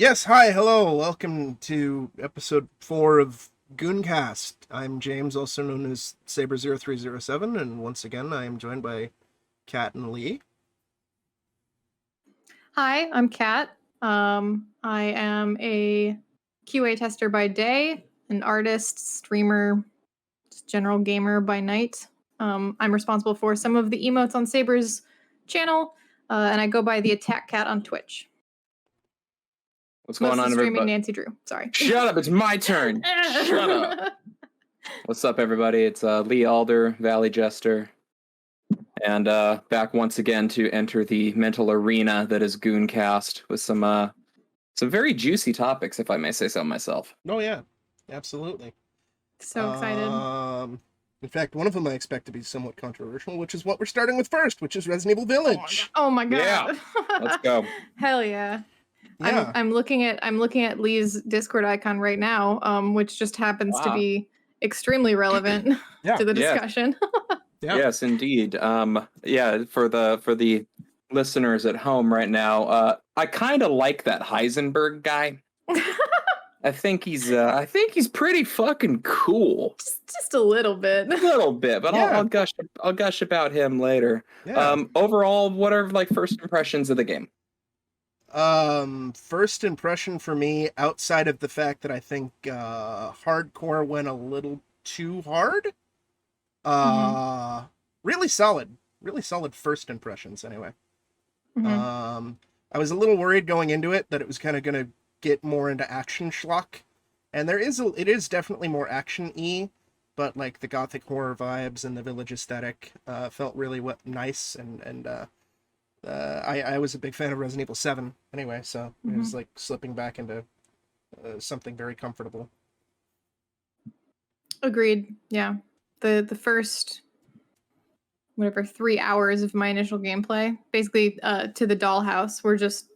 Yes, hi, hello, welcome to episode 4 of Gooncast. I'm James, also known as Saber0307, and once again I am joined by Kat and Lee. Hi, I'm Kat. I am a QA tester by day, an artist, streamer, just general gamer by night. I'm responsible for some of the emotes on Saber's channel, and I go by the Attack Cat on Twitch. What's going on, streaming everybody? Nancy Drew. Sorry. Shut up! It's my turn. Shut up. What's up, everybody? It's Lee Alder, ValleyJester, and back once again to enter the mental arena that is Gooncast with some very juicy topics, if I may say so myself. Oh yeah, absolutely. So excited. In fact, one of them I expect to be somewhat controversial, which is what we're starting with first, which is Resident Evil Village. Oh my god. Yeah. Let's go. Hell yeah. Yeah. I'm looking at Lee's Discord icon right now, which just happens to be extremely relevant to the discussion. Yeah. Yes, indeed. For the listeners at home right now, I kind of like that Heisenberg guy. I think he's pretty fucking cool. Just a little bit. A little bit, but Yeah. I'll gush about him later. Yeah. Overall, what are like first impressions of the game? First impression for me, outside of the fact that I think hardcore went a little too hard. Really solid first impressions anyway. Mm-hmm. I was a little worried going into it that it was kind of gonna get more into action schlock, and it is definitely more action-y, but like the gothic horror vibes and the village aesthetic felt really nice, and I was a big fan of Resident Evil 7 anyway, so it was like slipping back into something very comfortable. Agreed. Yeah. The first 3 hours of my initial gameplay, basically to the dollhouse, were just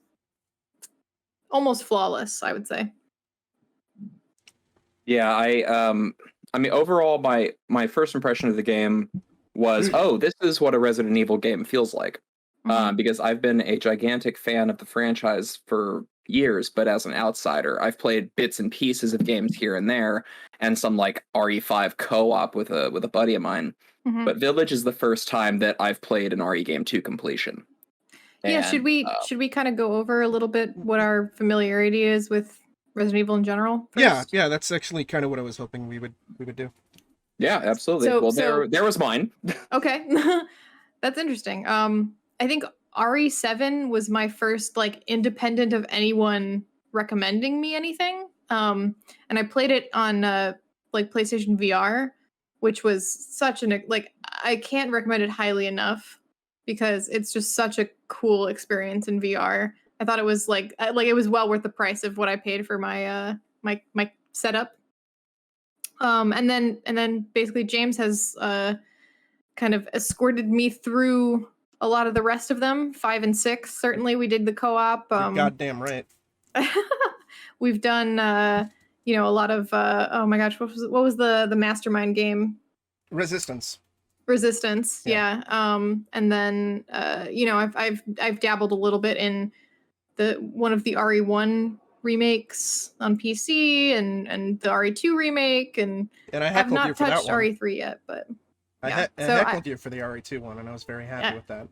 almost flawless, I would say. Yeah, I mean overall my first impression of the game was, this is what a Resident Evil game feels like. Because I've been a gigantic fan of the franchise for years, but as an outsider, I've played bits and pieces of games here and there, and some like RE5 co-op with a buddy of mine. But Village is the first time that I've played an RE game to completion. Yeah, should we kind of go over a little bit what our familiarity is with Resident Evil in general first? Yeah, that's actually kind of what I was hoping we would do. Yeah, absolutely. There was mine. Okay. That's interesting. I think RE7 was my first like independent of anyone recommending me anything. And I played it on like PlayStation VR, which was such I can't recommend it highly enough because it's just such a cool experience in VR. I thought it was like it was well worth the price of what I paid for my my setup. And then basically James has kind of escorted me through a lot of the rest of them, 5 and 6. Certainly, we did the co-op. You're goddamn right. We've done, a lot of. Oh my gosh, what was the Mastermind game? Resistance. Yeah. And then, I've dabbled a little bit in one of the RE1 remakes on PC and the RE2 remake, and I have not touched RE3 yet, but. I heckled you for the RE2 one, and I was very happy with that.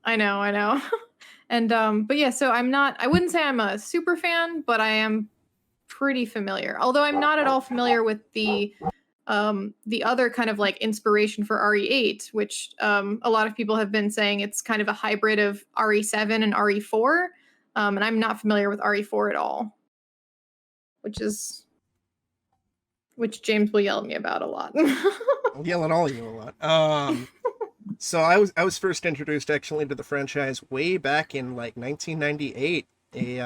I know. And but yeah, so I wouldn't say I'm a super fan, but I am pretty familiar. Although I'm not at all familiar with the other kind of like inspiration for RE8, which a lot of people have been saying it's kind of a hybrid of RE7 and RE4. And I'm not familiar with RE4 at all, which James will yell at me about a lot. I'll yell at all of you a lot. So I was first introduced actually to the franchise way back in like 1998. A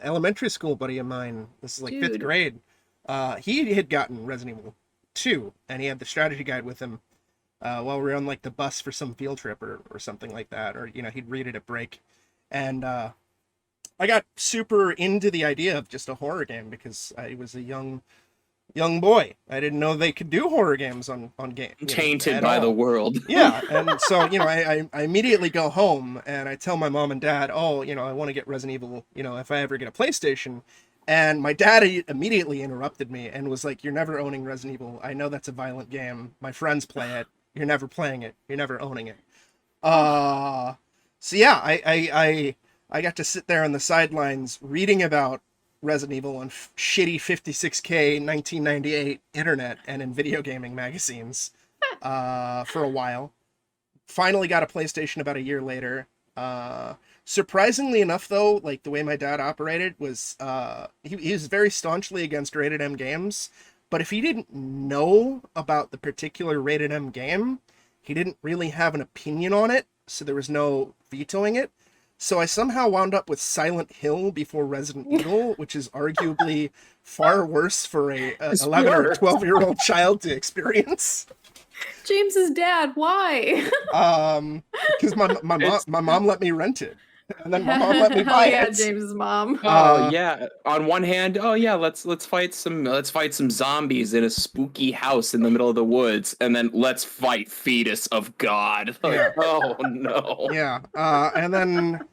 elementary school buddy of mine, this is like 5th grade, he had gotten Resident Evil 2, and he had the strategy guide with him while we were on like the bus for some field trip or something like that, or he'd read it at break, and I got super into the idea of just a horror game because I was a young young boy. I didn't know they could do horror games on game. Tainted by the world. Yeah, and so I immediately go home and I tell my mom and dad, oh, I want to get Resident Evil, if I ever get a PlayStation. And my dad immediately interrupted me and was like, "You're never owning Resident Evil. I know that's a violent game. My friends play it. You're never playing it. You're never owning it." So yeah, I got to sit there on the sidelines reading about Resident Evil on shitty 56K 1998 internet and in video gaming magazines for a while. Finally got a PlayStation about a year later. Surprisingly enough, though, like the way my dad operated was he was very staunchly against rated M games, but if he didn't know about the particular rated M game, he didn't really have an opinion on it, so there was no vetoing it. So I somehow wound up with Silent Hill before Resident Evil, which is arguably far worse for a 11 or 12-year-old child to experience. James's dad, why? Because my mom let me rent it, and then my mom let me buy it. James's mom. Oh yeah. On one hand, oh yeah, let's fight some zombies in a spooky house in the middle of the woods, and then let's fight Fetus of God. Yeah. Oh no. Yeah. And then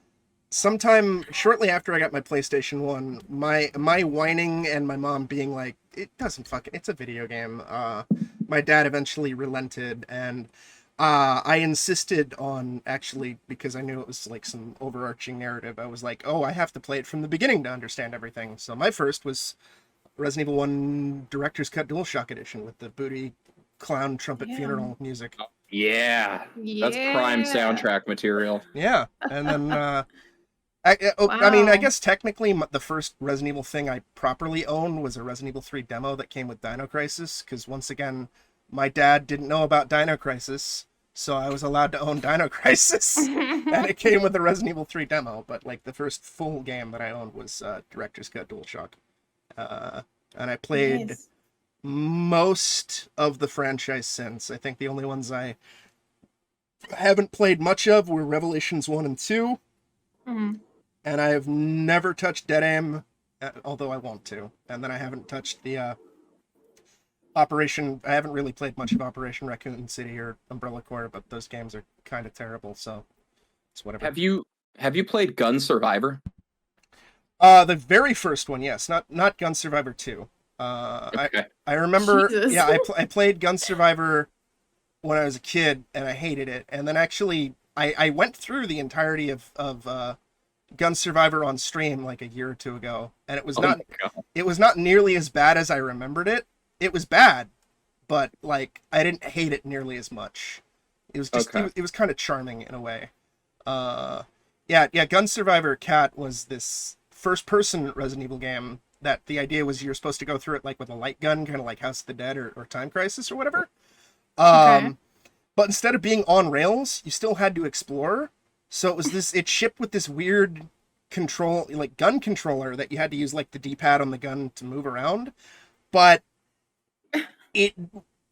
sometime shortly after I got my PlayStation 1, my whining and my mom being like, it's a video game. My dad eventually relented, and I insisted on, actually, because I knew it was like some overarching narrative, I was like, oh, I have to play it from the beginning to understand everything. So my first was Resident Evil 1 Director's Cut DualShock Edition with the booty clown trumpet funeral music. Yeah. That's prime soundtrack material. Yeah. And then I mean, I guess technically the first Resident Evil thing I properly owned was a Resident Evil 3 demo that came with Dino Crisis, because once again, my dad didn't know about Dino Crisis, so I was allowed to own Dino Crisis, and it came with the Resident Evil 3 demo, but like the first full game that I owned was Director's Cut DualShock. And I played most of the franchise since. I think the only ones I haven't played much of were Revelations 1 and 2. Mm-hmm. And I have never touched Dead Aim, although I want to. And then I haven't touched the I haven't really played much of Operation Raccoon City or Umbrella Corps, but those games are kind of terrible, so it's whatever. Have you played Gun Survivor? The very first one, yes, not Gun Survivor 2. Okay. I remember, Jesus. yeah, I played Gun Survivor when I was a kid, and I hated it. And then actually, I went through the entirety of Gun Survivor on stream like a year or two ago, and it was not nearly as bad as I remembered it. It was bad, but like I didn't hate it nearly as much. It was just it was kind of charming in a way. Yeah, Gun Survivor Cat was this first-person Resident Evil game that the idea was you're supposed to go through it like with a light gun, kind of like House of the Dead or Time Crisis or whatever. But instead of being on rails, you still had to explore. So it was it shipped with this weird control, like gun controller that you had to use like the D-pad on the gun to move around. But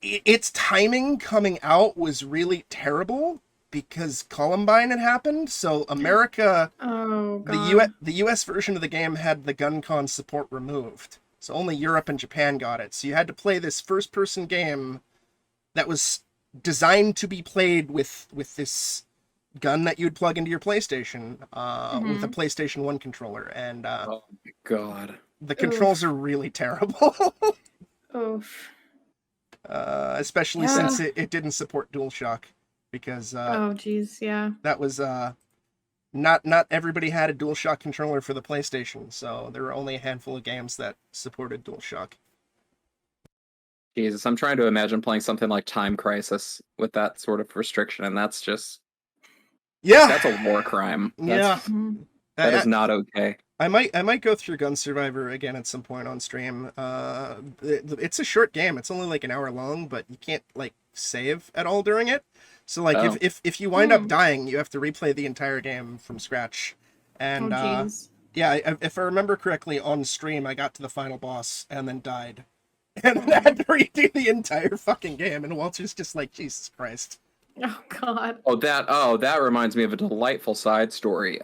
its timing coming out was really terrible because Columbine had happened. So America, the US version of the game had the GunCon support removed. So only Europe and Japan got it. So you had to play this first-person game that was designed to be played with this gun that you'd plug into your PlayStation with a PlayStation 1 controller. And oh my god, the controls are really terrible. Oof. Especially since it didn't support DualShock, because oh geez, yeah, that was not everybody had a DualShock controller for the PlayStation, so there were only a handful of games that supported DualShock. Jesus, I'm trying to imagine playing something like Time Crisis with that sort of restriction, and that's just that's a war crime. That is not okay. I might go through Gun Survivor again at some point on stream. It's a short game. It's only like an hour long, but you can't like save at all during it. So like if you wind up dying, you have to replay the entire game from scratch. And if I remember correctly, on stream I got to the final boss and then died, and then I had to redo the entire fucking game. And Walter's just like, Jesus Christ. Oh god. That reminds me of a delightful side story.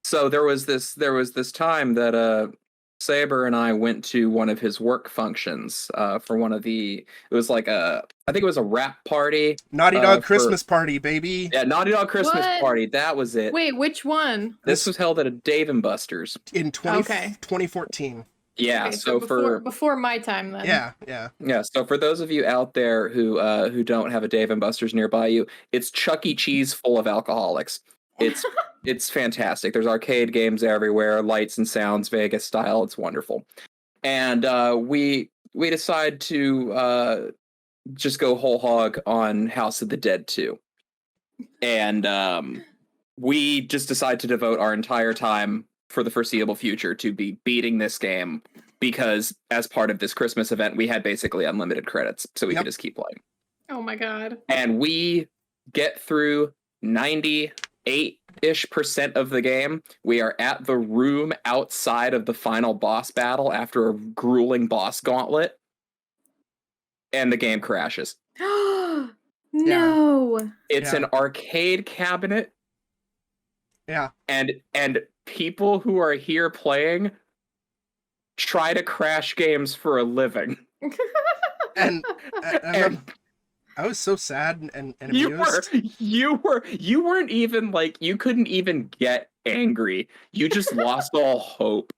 So there was this time that Saber and I went to one of his work functions for one of the. It was like I think it was a rap party. Naughty Dog Christmas party, baby. Yeah, Naughty Dog Christmas What? party. That was it. Wait, which one? This was held at a Dave and Buster's in 2014. Yeah, Okay, so before my time then. Yeah. So for those of you out there who don't have a Dave and Buster's nearby you, it's Chuck E. Cheese full of alcoholics. It's fantastic. There's arcade games everywhere, lights and sounds, Vegas style. It's wonderful. And we decide to just go whole hog on House of the Dead 2. And we just decide to devote our entire time for the foreseeable future to be beating this game, because as part of this Christmas event, we had basically unlimited credits, so we could just keep playing. Oh my god. And we get through 98-ish% of the game. We are at the room outside of the final boss battle after a grueling boss gauntlet, and the game crashes. No. It's an arcade cabinet. Yeah. And people who are here playing try to crash games for a living. And I was so sad and amused. You weren't even like, you couldn't even get angry. You just lost all hope.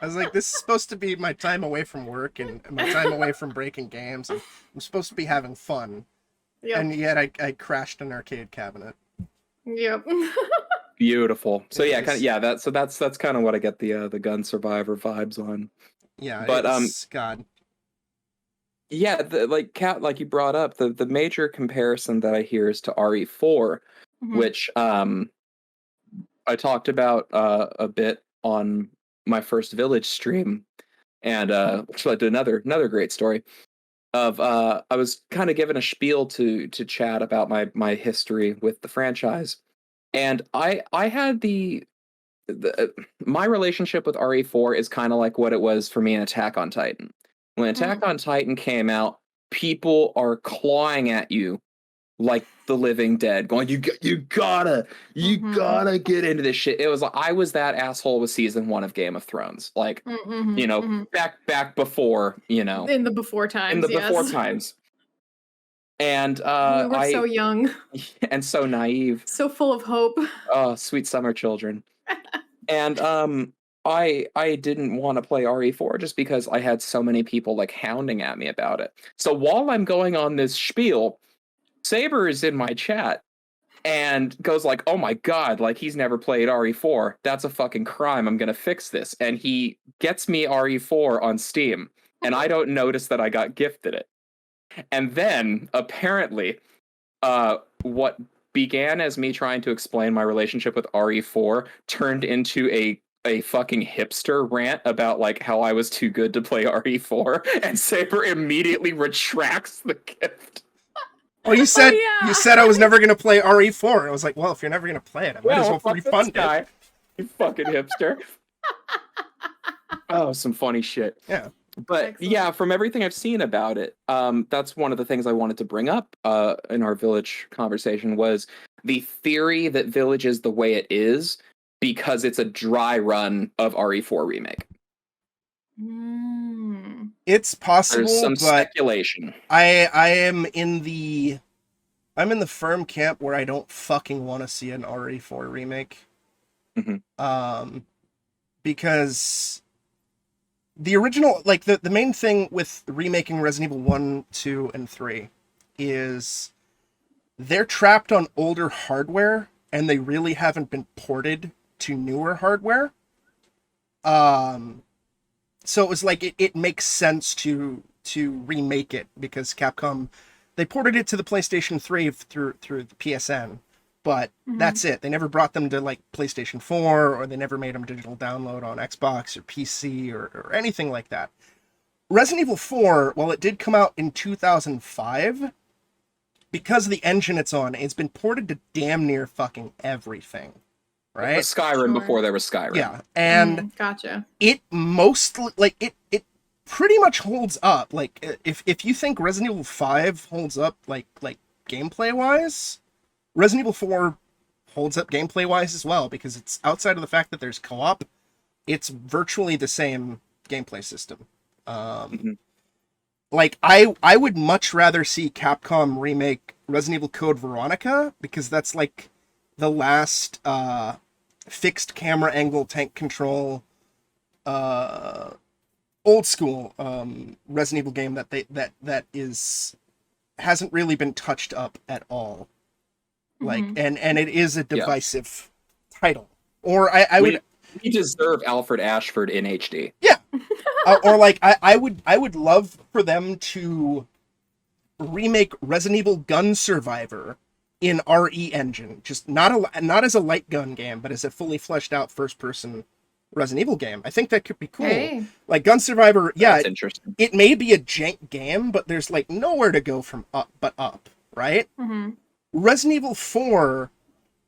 I was like, this is supposed to be my time away from work and my time away from breaking games. And I'm supposed to be having fun. Yep. And yet I crashed an arcade cabinet. Yep. Beautiful. So that's kind of what I get the Gun Survivor vibes on. Yeah, but God. Yeah, Kat, like you brought up, the major comparison that I hear is to RE4, which I talked about a bit on my first Village stream, and which led to another great story of I was kind of given a spiel to chat about my history with the franchise. And I had my relationship with RE4 is kind of like what it was for me in Attack on Titan. When Attack on Titan came out, people are clawing at you like the living dead, going, you gotta get into this shit. It was like I was that asshole with season 1 of Game of Thrones, like back before, in the before times. And we were so young and so naive, so full of hope. Oh, sweet summer children. And I didn't want to play RE4 just because I had so many people like hounding at me about it. So while I'm going on this spiel, Saber is in my chat and goes like, "Oh my god, like he's never played RE4. That's a fucking crime. I'm gonna fix this." And he gets me RE4 on Steam, and I don't notice that I got gifted it. And then, apparently, what began as me trying to explain my relationship with RE4 turned into a fucking hipster rant about like how I was too good to play RE4, and Saber immediately retracts the gift. Oh, you said I was never gonna play RE4. I was like, well, if you're never gonna play it, I might as well refund it. You fucking hipster. Oh, some funny shit. Yeah. But Excellent. yeah, from everything I've seen about it, that's one of the things I wanted to bring up in our Village conversation was the theory that Village is the way it is because it's a dry run of RE4 remake. It's possible. There's some but speculation. I'm in the firm camp where I don't fucking want to see an RE4 remake. Because the original, like the main thing with remaking Resident Evil 1, 2, and 3 is they're trapped on older hardware and they really haven't been ported to newer hardware. So it was like it makes sense to remake it because Capcom, they ported it to the PlayStation 3 through the PSN, but that's it. They never brought them to like PlayStation 4, or they never made them digital download on Xbox or PC or anything like that. Resident Evil 4, while it did come out in 2005, because of the engine it's on, it's been ported to damn near fucking everything. Right? It was Skyrim before there was Skyrim. Yeah, and gotcha. It mostly, like, it pretty much holds up. Like, if you think Resident Evil 5 holds up, like gameplay-wise, Resident Evil 4 holds up gameplay-wise as well, because it's outside of the fact that there's co-op, it's virtually the same gameplay system. Mhm. Like I would much rather see Capcom remake Resident Evil Code Veronica, because that's like the last fixed camera angle tank control old school Resident Evil game that hasn't really been touched up at all. Like, Mhm. and it is a divisive title. Or I would We deserve Alfred Ashford in HD. yeah. Or like I would love for them to remake Resident Evil Gun Survivor in RE engine, just not as a light gun game, but as a fully fleshed out first person Resident Evil game. I think that could be cool. Hey. Like Gun Survivor, yeah, That's interesting. it may be a jank game, but there's like nowhere to go from up but up, right? Mm-hmm. Resident Evil 4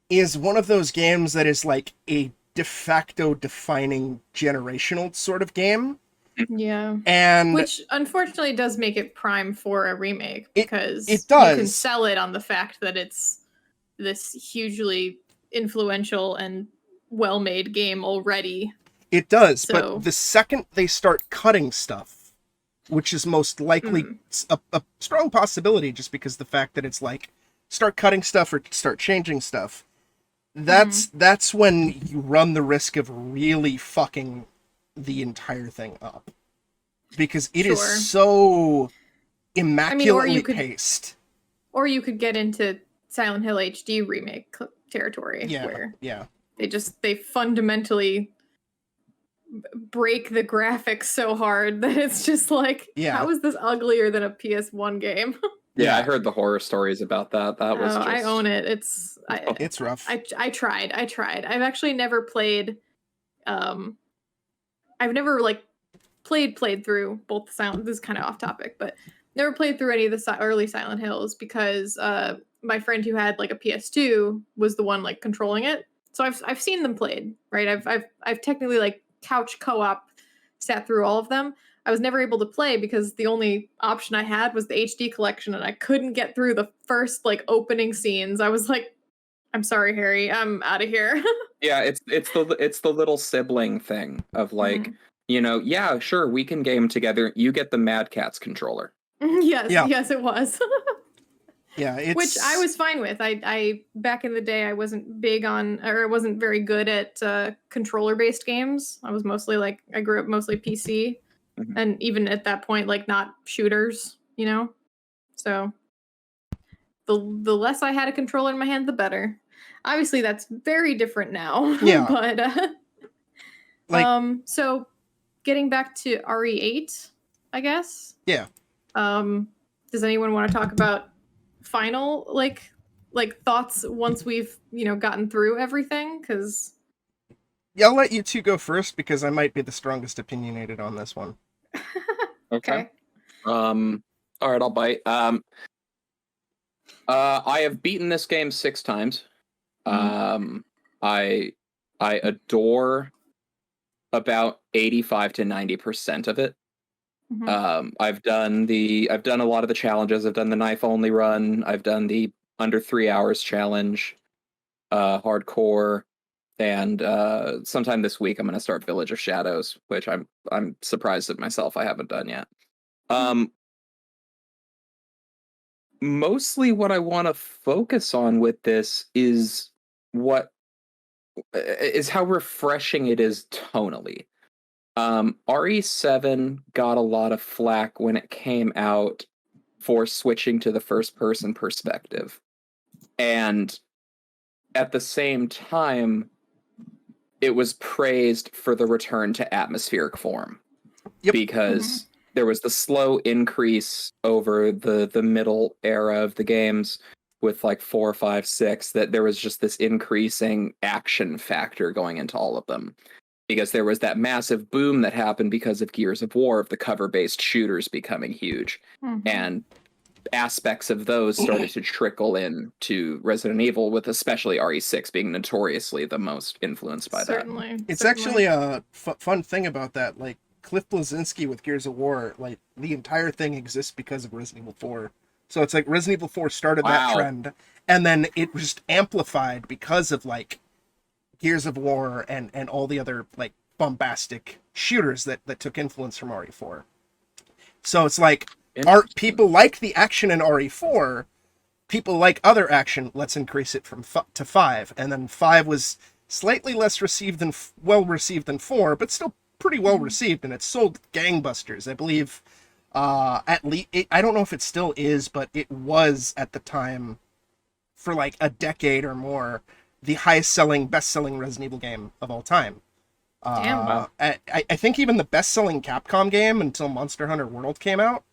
is one of those games that is like a de facto defining generational sort of game. Yeah. And which unfortunately does make it prime for a remake, because it you can does. sell it on the fact that it's this hugely influential and well-made game already. It does, So- but the second they start cutting stuff, which is most likely a strong possibility, just because the fact that it's like start cutting stuff or start changing stuff, that's when you run the risk of really fucking the entire thing up, because it is Sure. so immaculately you could- paced. Or you could get into Silent Hill HD remake territory, where Yeah. they fundamentally break the graphics so hard that it's just like, Yeah. how is this uglier than a PS1 game? Yeah, I heard the horror stories about that. That was just... I own it. It's rough. I tried. I've actually never played. I've never like played through both the Silent. This is kind of off topic, but never played through any of the early Silent Hills, because my friend who had like a PS2 was the one like controlling it. So I've seen them played, right? I've technically like couch co-op sat through all of them. I was never able to play because the only option I had was the HD collection, and I couldn't get through the first like opening scenes. I was like, I'm sorry, Harry, I'm out of here. Yeah, it's the little sibling thing of like, you know, yeah, sure, we can game together. You get the Mad Catz controller. Yes, it was. Yeah, it's... Which I was fine with. I back in the day, I wasn't big on, or I wasn't very good at controller-based games. I was mostly like, I grew up mostly PC, and even at that point, like not shooters, you know. So the less I had a controller in my hand, the better. Obviously, that's very different now. Yeah. But so getting back to RE8, I guess. Yeah. Does anyone want to talk about final like thoughts once we've gotten through everything? Because yeah, I'll let you two go first, because I might be the strongest opinionated on this one. Okay. All right, I'll bite. I have beaten this game 6 times. I adore about 85 to 90% of it. I've done a lot of the challenges. I've done the knife only run. I've done the under 3 hours challenge, hardcore, and sometime this week I'm going to start Village of Shadows, which I'm surprised at myself I haven't done yet. Mostly what I want to focus on with this is how refreshing it is tonally. RE7 got a lot of flack when it came out for switching to the first-person perspective. And at the same time, it was praised for the return to atmospheric form. Yep. Because there was the slow increase over the middle era of the games with like 4, 5, 6, that there was just this increasing action factor going into all of them. Because there was that massive boom that happened because of Gears of War, of the cover-based shooters becoming huge. And aspects of those started to trickle in to Resident Evil, with especially RE6 being notoriously the most influenced by that. It's actually a fun thing about that. Like, Cliff Bleszinski with Gears of War, like, the entire thing exists because of Resident Evil 4. So it's like Resident Evil 4 started that trend, and then it was just amplified because of, like, Gears of War and all the other, like, bombastic shooters that took influence from RE4. So it's like people like the action in RE4, people like other action, let's increase it from to 5. And then 5 was slightly less received than well received than 4, but still pretty well received, and it sold gangbusters. I believe at least I don't know if it still is, but it was at the time for like a decade or more the highest selling, best selling Resident Evil game of all time. Damn. Wow. I think even the best selling Capcom game until Monster Hunter World came out.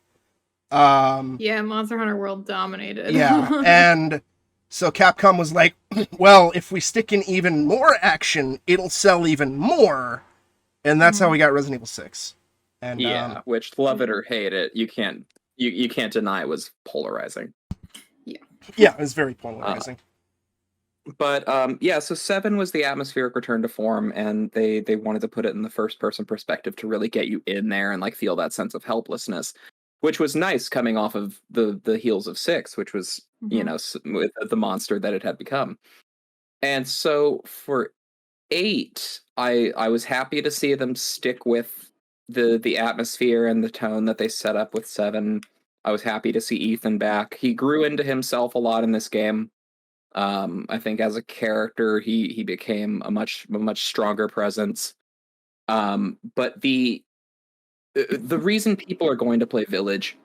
Yeah, Monster Hunter World dominated. Yeah, and so Capcom was like, well, if we stick in even more action, it'll sell even more. And that's how we got Resident Evil 6. And yeah, which love it or hate it, you can't deny it was polarizing. yeah, it was very polarizing. But yeah, so 7 was the atmospheric return to form, and they wanted to put it in the first person perspective to really get you in there and like feel that sense of helplessness, which was nice coming off of the heels of 6, which was you know, with the monster that it had become. And so for 8, I was happy to see them stick with the atmosphere and the tone that they set up with 7. I was happy to see Ethan back. He grew into himself a lot in this game. I think as a character, he became a much stronger presence. But the reason people are going to play Village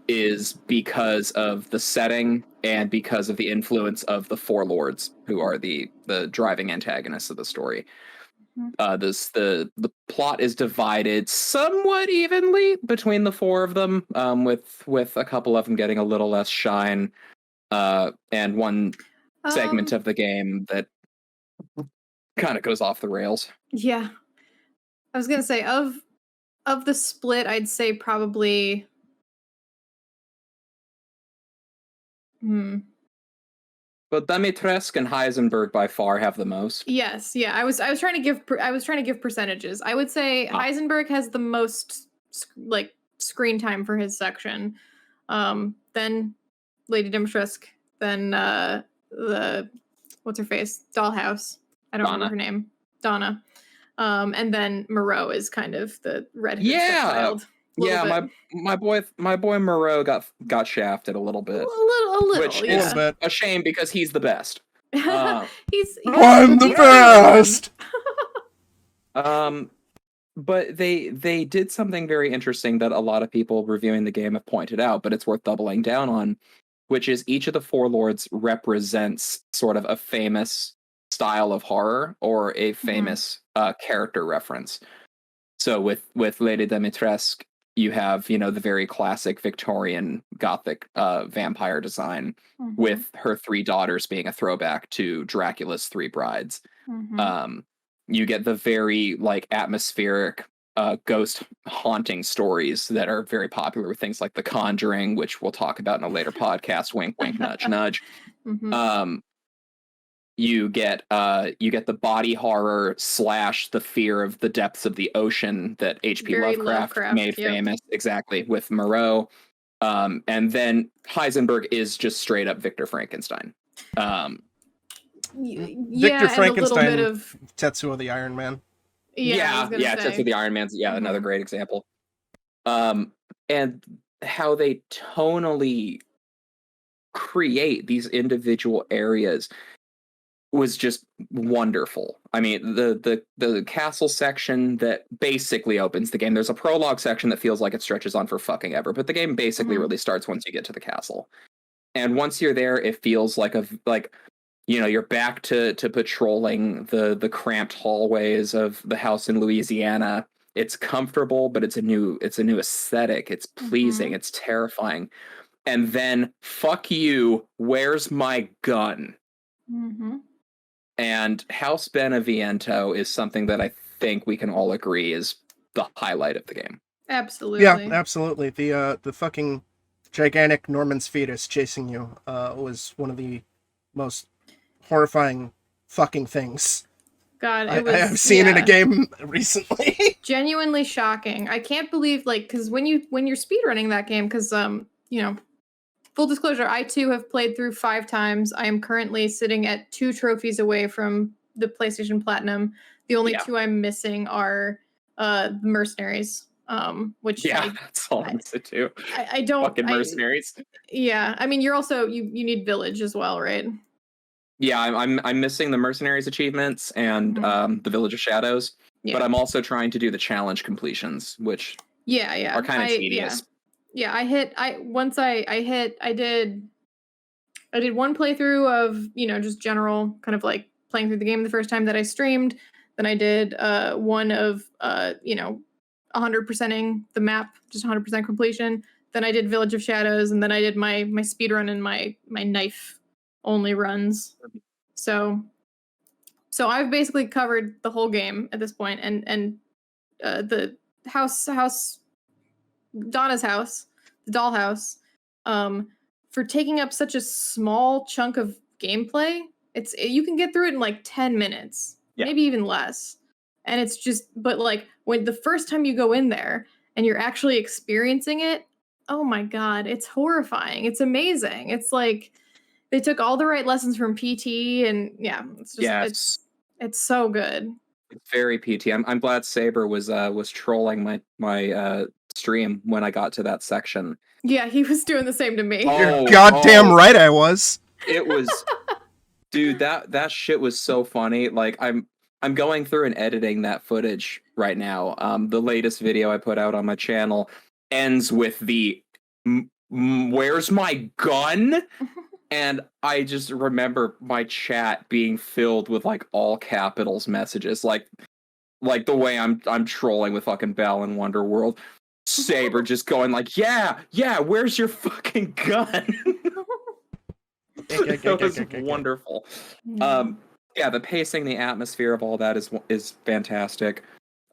is because of the setting and because of the influence of the Four Lords, who are the driving antagonists of the story. The plot is divided somewhat evenly between the 4 of them, with a couple of them getting a little less shine, and one segment of the game that kind of goes off the rails. Yeah. I was gonna say of the split, I'd say probably But Dimitrescu and Heisenberg by far have the most. Yes, yeah. I was trying to give percentages. I would say Heisenberg has the most like screen time for his section. Then Lady Dimitrescu, then the what's her face? Dollhouse. I don't remember her name. Donna. And then Moreau is kind of the redheaded stepchild. Yeah, my boy Moreau got shafted a little bit. A little, which is a shame because he's the best. he's I'm the best. But they did something very interesting that a lot of people reviewing the game have pointed out, but it's worth doubling down on, which is each of the 4 lords represents sort of a famous style of horror or a famous character reference. So with Lady Dimitrescu, you have, you know, the very classic Victorian Gothic vampire design, with her 3 daughters being a throwback to Dracula's 3 brides. You get the very like atmospheric ghost haunting stories that are very popular with things like The Conjuring, which we'll talk about in a later podcast. Wink, wink, nudge, nudge. You get the body horror / the fear of the depths of the ocean that H.P. Lovecraft made famous, exactly, with Moreau. And then Heisenberg is just straight up Victor Frankenstein. Victor Frankenstein, and a little bit of Tetsuo the Iron Man. Tetsuo the Iron Man's another great example. And how they tonally create these individual areas was just wonderful. I mean, the castle section that basically opens the game. There's a prologue section that feels like it stretches on for fucking ever, but the game basically really starts once you get to the castle. And once you're there, it feels like you know, you're back to patrolling the cramped hallways of the house in Louisiana. It's comfortable, but it's a new aesthetic. It's pleasing. It's terrifying. And then, fuck you, where's my gun? And House Beneviento is something that I think we can all agree is the highlight of the game. Absolutely. Yeah, absolutely. The fucking gigantic Norman's fetus chasing you was one of the most horrifying fucking things I've seen in a game recently. Genuinely shocking. I can't believe, like, because when you're speedrunning that game, because you know, full disclosure, I too have played through 5 times. I am currently sitting at 2 trophies away from the PlayStation Platinum. The only Yeah. two I'm missing are mercenaries. Which That's all I'm missing too. I don't Fucking mercenaries. Yeah, I mean, you're also you need village as well, right? Yeah, I'm missing the mercenaries achievements and the Village of Shadows, Yeah. but I'm also trying to do the challenge completions, which are kind of tedious. Yeah, I did one playthrough of, just general kind of like playing through the game the first time that I streamed. Then I did one of 100%ing the map, just 100% completion. Then I did Village of Shadows, and then I did my speedrun and my knife only runs. So I've basically covered the whole game at this point, and the house Donna's house, the dollhouse, for taking up such a small chunk of gameplay. You can get through it in like 10 minutes, maybe even less. And it's just, but like when the first time you go in there and you're actually experiencing it, oh my God, it's horrifying. It's amazing. It's like they took all the right lessons from PT, and it's just, it's so good. It's very PT. I'm glad Saber was trolling my stream when I got to that section. Yeah, he was doing the same to me. You're goddamn right I was. It was, dude, that shit was so funny. Like I'm going through and editing that footage right now. The latest video I put out on my channel ends with the "Where's my gun?" And I just remember my chat being filled with like all capitals messages, like the way I'm trolling with fucking Bell in Wonderworld. Saber just going like, yeah, where's your fucking gun? That was wonderful. The pacing, the atmosphere of all that is fantastic.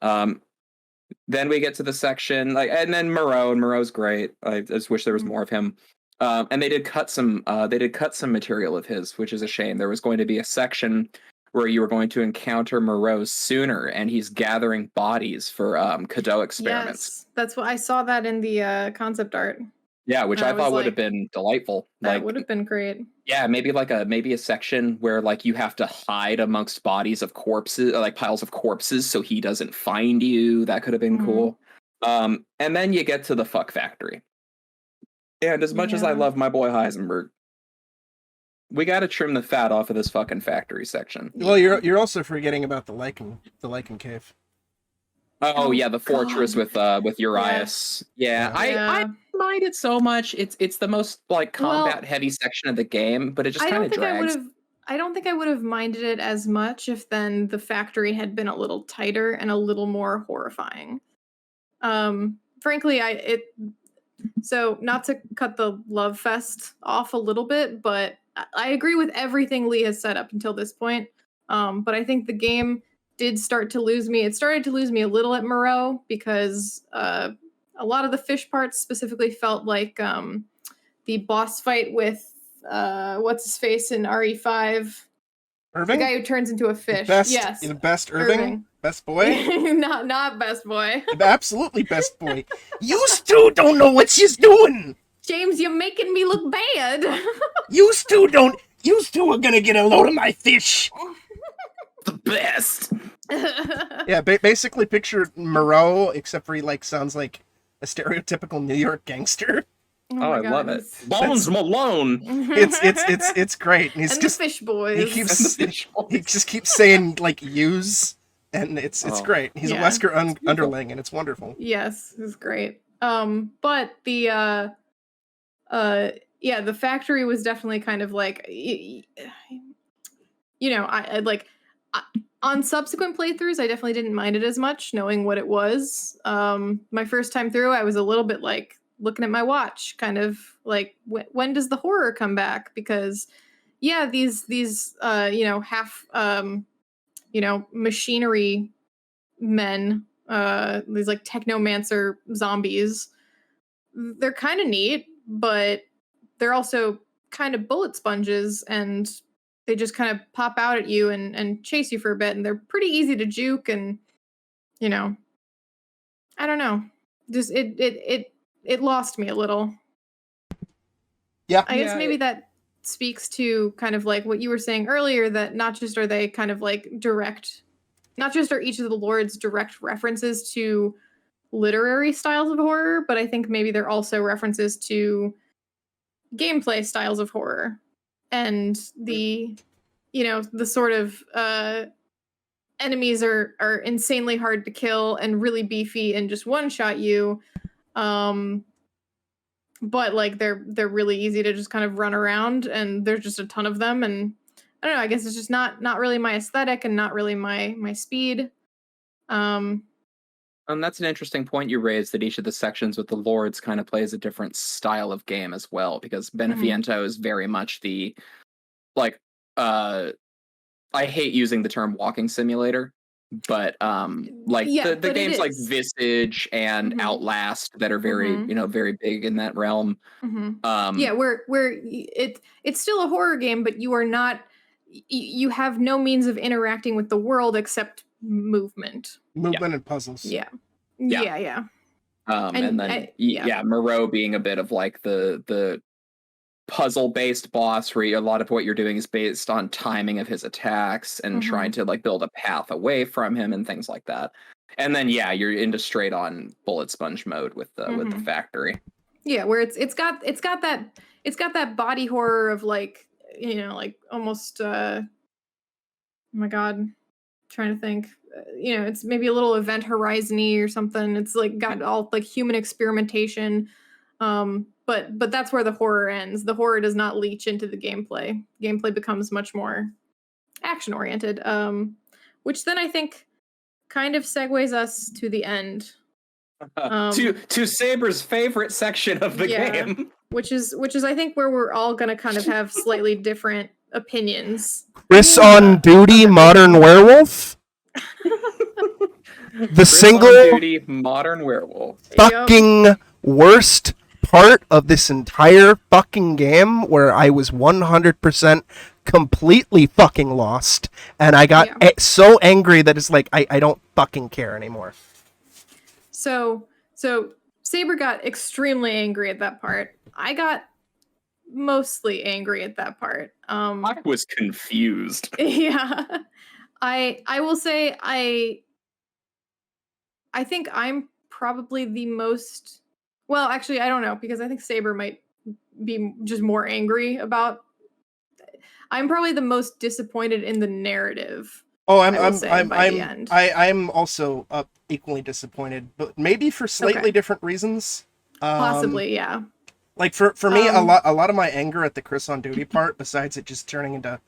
Then we get to the section, and then Moreau's great. I just wish there was more of him. And they did cut some material of his, which is a shame. There was going to be a section where you were going to encounter Moreau sooner, and he's gathering bodies for Cadeau experiments. Yes, that's what I saw that in the concept art. Yeah, which I thought would have been delightful. That would have been great. Yeah, maybe a section where like you have to hide amongst bodies of corpses, like piles of corpses, so he doesn't find you. That could have been cool. And then you get to the fuck factory. And as much as I love my boy Heisenberg, we got to trim the fat off of this fucking factory section. Well, you're also forgetting about the lichen cave. Oh yeah, the fortress with Urias. Yeah. I mind it so much. It's the most like combat heavy section of the game, but it just kind of drags. I don't think I would have minded it as much if then the factory had been a little tighter and a little more horrifying. Frankly, so not to cut the love fest off a little bit, but I agree with everything Lee has said up until this point. But I think the game did start to lose me. It started to lose me a little at Moreau because a lot of the fish parts specifically felt like the boss fight with what's his face in RE5. Irving? The guy who turns into a fish. Yes. The best Irving? Best boy? not best boy. Absolutely best boy. You two don't know what she's doing. James, you're making me look bad. You two are gonna get a load of my fish. The best. Yeah, basically picture Moreau, except for he sounds like a stereotypical New York gangster. Oh, I love it. Bones Malone. It's great. And he's and just the fish boys. He just keeps saying use, and it's great. He's a Wesker underling, and it's wonderful. Yes, it's great. But the the factory was definitely kind of like, on subsequent playthroughs, I definitely didn't mind it as much, knowing what it was. My first time through, I was a little bit like looking at my watch, kind of like, when does the horror come back? Because these half machinery men, these like technomancer zombies, they're kind of neat, but they're also kind of bullet sponges, and they just kind of pop out at you and chase you for a bit, and they're pretty easy to juke, and I don't know, just it lost me a little. Yeah, I guess maybe that speaks to kind of like what you were saying earlier, that not just are they kind of like direct not just are each of the lords direct references to literary styles of horror, but I think maybe they're also references to gameplay styles of horror and the sort of enemies are insanely hard to kill and really beefy and just one shot you, but like they're really easy to just kind of run around, and there's just a ton of them, and I don't know, I guess it's just not really my aesthetic and not really my speed. And that's an interesting point you raised, that each of the sections with the lords kind of plays a different style of game as well, because Benefiento is very much the, like, I hate using the term walking simulator, but the games like Visage and Outlast that are very very big in that realm. Where it's still a horror game, but you are not, you have no means of interacting with the world except movement and puzzles. And then Moreau being a bit of like the puzzle based boss, where a lot of what you're doing is based on timing of his attacks and trying to like build a path away from him and things like that. And then you're into straight on bullet sponge mode with the factory. Yeah, where it's got that body horror of like, like almost oh my god, trying to think, it's maybe a little Event Horizon-y or something. It's like got all like human experimentation, but that's where the horror ends. The horror does not leach into the gameplay. Gameplay becomes much more action oriented, which then I think kind of segues us to the end, to Saber's favorite section of the game, which is I think where we're all gonna kind of have slightly different opinions. Chris on Duty Modern Werewolf. The single on Duty Modern Werewolf. Fucking worst part of this entire fucking game, where I was 100% completely fucking lost, and I got so angry that it's like I don't fucking care anymore. So Saber got extremely angry at that part. I got mostly angry at that part. I was confused. Yeah. I will say I think I'm probably the most, well, actually, I don't know, because I think Saber might be just more angry about. I'm probably the most disappointed in the narrative. Oh, I'm also equally disappointed, but maybe for slightly different reasons. Possibly, yeah. Like for me, a lot of my anger at the Chris on Duty part, besides it just turning into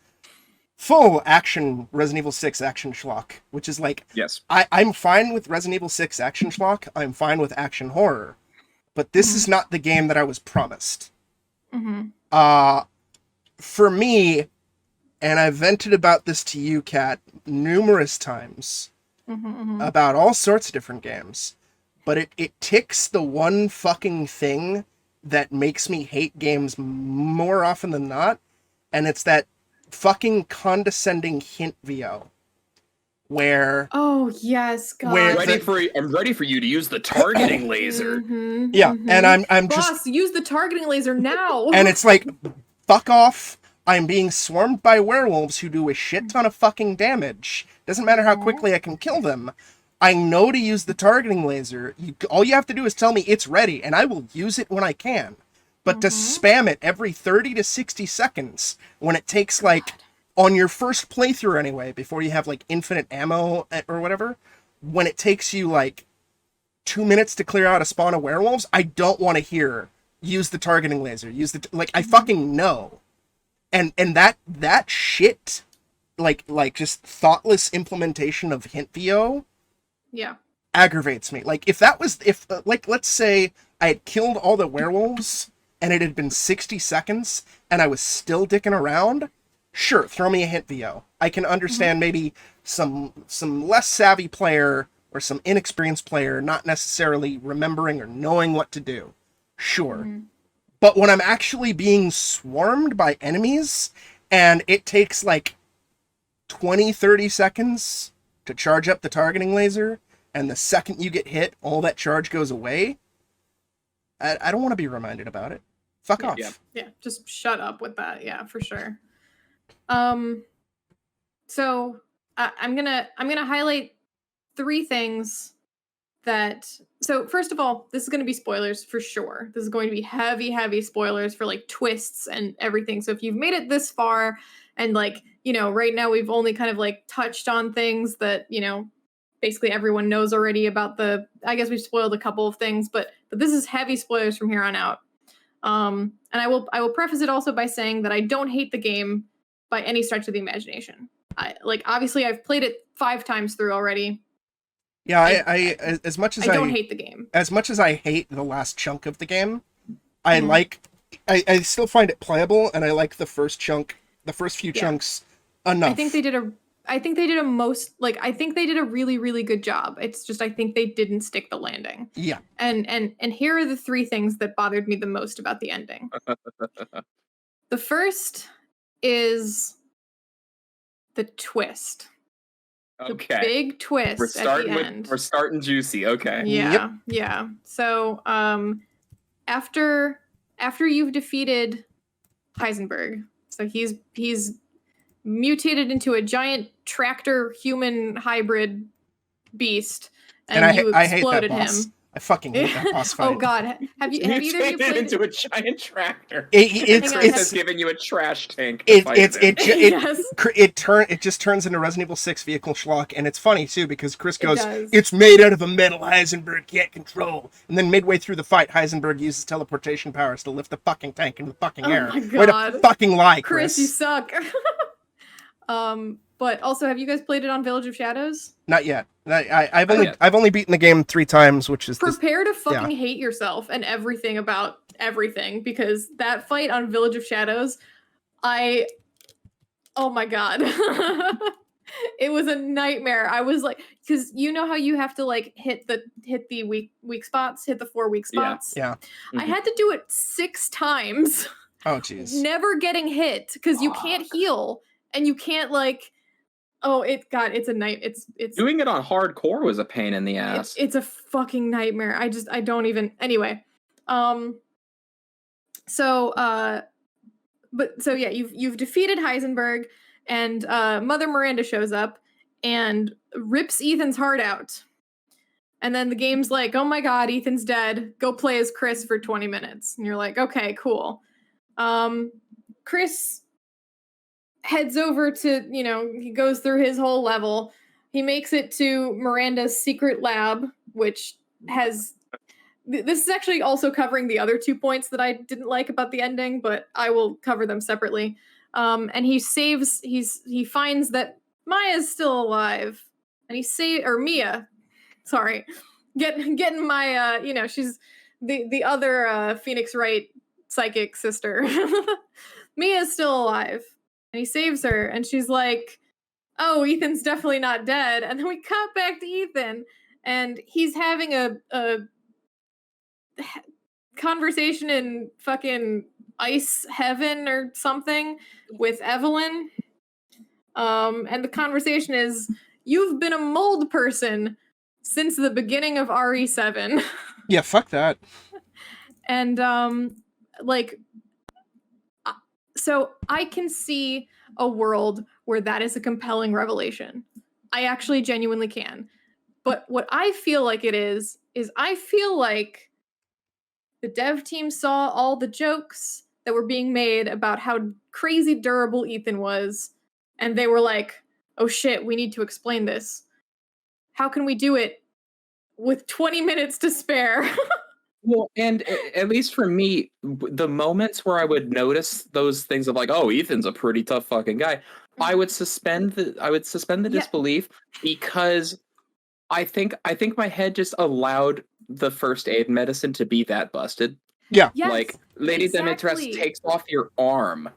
full action Resident Evil 6 action schlock, which is like, yes, I'm fine with Resident Evil 6 action schlock. I'm fine with action horror, but this is not the game that I was promised. For me, and I've vented about this to you, Kat, numerous times about all sorts of different games, but it ticks the one fucking thing that makes me hate games more often than not, and it's that fucking condescending hint VO. Where oh yes, God. I'm ready for you to use the targeting laser. And I'm Boss, just use the targeting laser now. And it's like, fuck off. I'm being swarmed by werewolves who do a shit ton of fucking damage. Doesn't matter how quickly I can kill them. I know to use the targeting laser. All you have to do is tell me it's ready, and I will use it when I can. But to spam it every 30 to 60 seconds, when it takes, like, on your first playthrough anyway, before you have, like, infinite ammo or whatever, when it takes you, like, 2 minutes to clear out a spawn of werewolves, I don't want to hear, use the targeting laser, I fucking know. And that shit, like just thoughtless implementation of hint VO, aggravates me. Like, if let's say I had killed all the werewolves and it had been 60 seconds and I was still dicking around, sure, throw me a hint VO. I can understand maybe some less savvy player or some inexperienced player not necessarily remembering or knowing what to do. Sure. But when I'm actually being swarmed by enemies and it takes like 20, 30 seconds to charge up the targeting laser, and the second you get hit, all that charge goes away, I don't want to be reminded about it. Fuck off. Yeah, just shut up with that. Yeah, for sure. So I'm gonna highlight 3 things that. So first of all, this is gonna be spoilers for sure. This is going to be heavy spoilers for like twists and everything. So if you've made it this far, and like right now we've only kind of like touched on things that basically everyone knows already about the. I guess we've spoiled a couple of things, but this is heavy spoilers from here on out. And I will preface it also by saying that I don't hate the game by any stretch of the imagination. Obviously I've played it 5 times through already. Yeah, I as much as I don't hate the game. As much as I hate the last chunk of the game, I still find it playable, and I like the first few chunks enough. I think they did a really, really good job. It's just I think they didn't stick the landing. Yeah. And here are the 3 things that bothered me the most about the ending. The first is the twist. Okay. The big twist at the end. We're starting juicy. Okay. Yeah. Yep. Yeah. So, after you've defeated Heisenberg, so he's mutated into a giant tractor human hybrid beast, and you exploded I hate that boss. him. I fucking hate that boss fight. Oh God, have either of you played into a giant tractor? It's giving you a trash tank. It just turns into Resident Evil 6 vehicle schlock, and it's funny too because Chris goes, "It's made out of a metal Heisenberg can't control," and then midway through the fight, Heisenberg uses teleportation powers to lift the fucking tank into the fucking air. My God. Way to fucking lie, Chris. You suck. But also, have you guys played it on Village of Shadows? Not yet. I've only beaten the game 3 times, which is prepare to fucking hate yourself and everything about everything, because that fight on Village of Shadows, oh my God. It was a nightmare. I was like, because you know how you have to like hit the weak spots, hit the 4 weak spots. Yeah. I had to do it 6 times. Oh jeez. Never getting hit because you can't heal and you can't like. Oh, it's a night. It's doing it on hardcore was a pain in the ass. It's a fucking nightmare. I don't even. Anyway, but you've defeated Heisenberg, and Mother Miranda shows up and rips Ethan's heart out, and then the game's like, oh my God, Ethan's dead. Go play as Chris for 20 minutes, and you're like, okay, cool. Chris heads over to, he goes through his whole level. He makes it to Miranda's secret lab, which has... This is actually also covering the other 2 points that I didn't like about the ending, but I will cover them separately. And he finds that Maya's still alive. And Mia, sorry. Getting my, she's the other Phoenix Wright psychic sister. Mia's still alive. And he saves her, and she's like, oh, Ethan's definitely not dead. And then we cut back to Ethan, and he's having a conversation in fucking ice heaven or something with Evelyn. And the conversation is, you've been a mold person since the beginning of RE7. Yeah, fuck that. And, so I can see a world where that is a compelling revelation. I actually genuinely can. But what I feel like it is I feel like the dev team saw all the jokes that were being made about how crazy durable Ethan was, and they were like, oh shit, we need to explain this. How can we do it with 20 minutes to spare? Well, and at least for me, the moments where I would notice those things of like, oh, Ethan's a pretty tough fucking guy, I would suspend the disbelief, because I think my head just allowed the first aid medicine to be that busted. Yeah. Yes, like Lady Demetress takes off your arm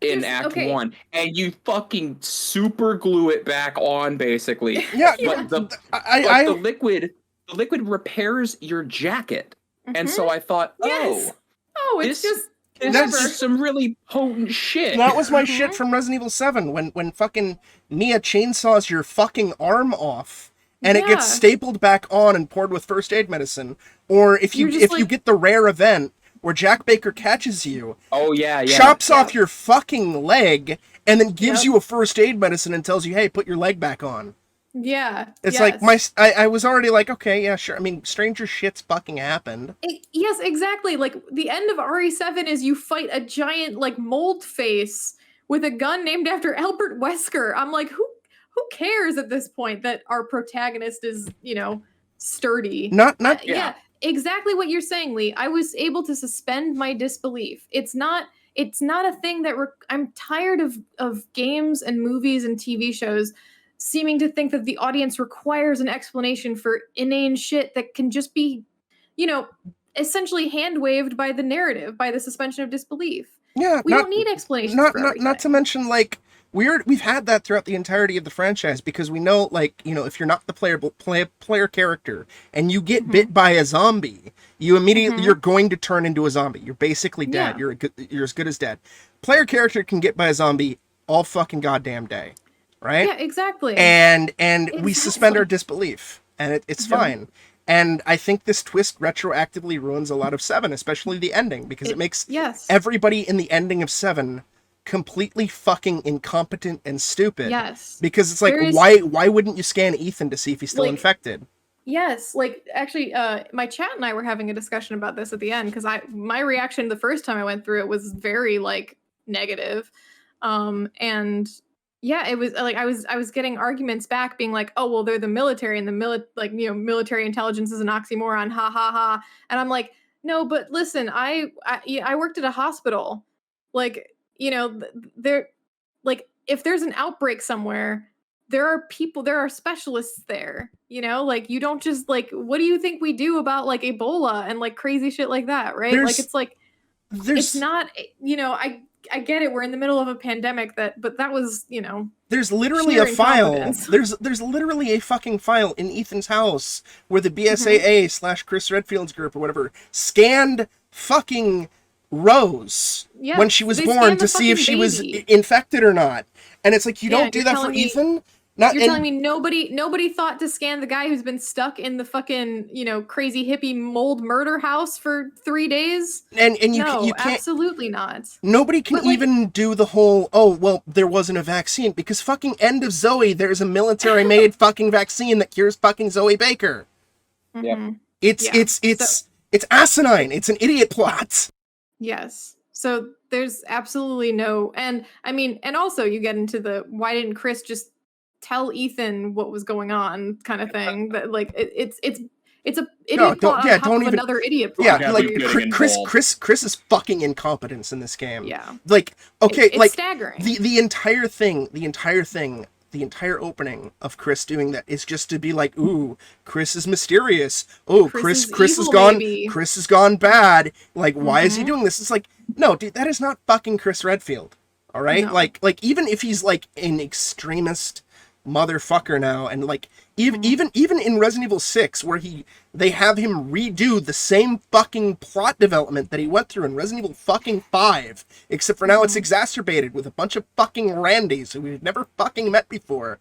in Act 1, and you fucking super glue it back on, basically. Yeah. But the liquid repairs your jacket. And so I thought, it's just some really potent shit. That was my shit from Resident Evil 7 when fucking Mia chainsaws your fucking arm off and it gets stapled back on and poured with first aid medicine. Or if you get the rare event where Jack Baker catches you, chops off your fucking leg and then gives Yep. you a first aid medicine and tells you, hey, put your leg back on. Yeah. It's yes. like I was already like, okay, yeah, sure. I mean, stranger shit's fucking happened. Yes, exactly. Like the end of RE7 is you fight a giant like mold face with a gun named after Albert Wesker. I'm like, who cares at this point that our protagonist is, sturdy? Not Yeah, exactly what you're saying, Lee. I was able to suspend my disbelief. It's not a thing that I'm tired of games and movies and TV shows seeming to think that the audience requires an explanation for inane shit that can just be, essentially hand waved by the narrative, by the suspension of disbelief. Yeah, We don't need explanations for everything. Not to mention, like, we've had that throughout the entirety of the franchise, because we know, like, if you're not the player character and you get bit by a zombie, you immediately you're going to turn into a zombie. You're basically dead. Yeah. You're as good as dead. Player character can get by a zombie all fucking goddamn day, right? Yeah, exactly. And we suspend our disbelief, and it's fine. And I think this twist retroactively ruins a lot of 7, especially the ending, because it makes everybody in the ending of 7 completely fucking incompetent and stupid. Yes. Because it's like, why wouldn't you scan Ethan to see if he's still infected? Yes, like actually, my chat and I were having a discussion about this at the end, because my reaction the first time I went through it was very like negative, and yeah, it was like I was getting arguments back, being like, oh well, they're the military, and military intelligence is an oxymoron, ha ha ha, and I'm like, no, but listen, I worked at a hospital, like there, like if there's an outbreak somewhere, there are specialists there, like you don't just like, what do you think we do about like Ebola and like crazy shit like that, right? It's not, I get it, we're in the middle of a pandemic, but that was, there's literally a file. There's literally a fucking file in Ethan's house where the BSAA / Chris Redfield's group or whatever scanned fucking Rose when she was born to see if she was infected or not. And it's like, you don't do that for Ethan? You're telling me nobody thought to scan the guy who's been stuck in the fucking, crazy hippie mold murder house for 3 days? And you can't, absolutely not. Nobody can even do the whole, oh, well, there wasn't a vaccine, because fucking end of Zoe, there's a military made fucking vaccine that cures fucking Zoe Baker. Yep. It's asinine. It's an idiot plot. Yes. So there's absolutely no, and I mean, and also you get into the, why didn't Chris just tell Ethan what was going on kind of thing, that like it's a idiot plot on top of another idiot plot. Yeah, like Chris's fucking incompetence in this game. Yeah. Like, okay, it's like staggering. The entire opening of Chris doing that is just to be like, ooh, Chris is mysterious. Oh, Chris has gone bad. Like, why is he doing this? It's like, no, dude, that is not fucking Chris Redfield. All right? No. Like even if he's like an extremist motherfucker now, and like even in Resident Evil 6, where they have him redo the same fucking plot development that he went through in Resident Evil fucking 5, except for now it's exacerbated with a bunch of fucking Randys who we've never fucking met before,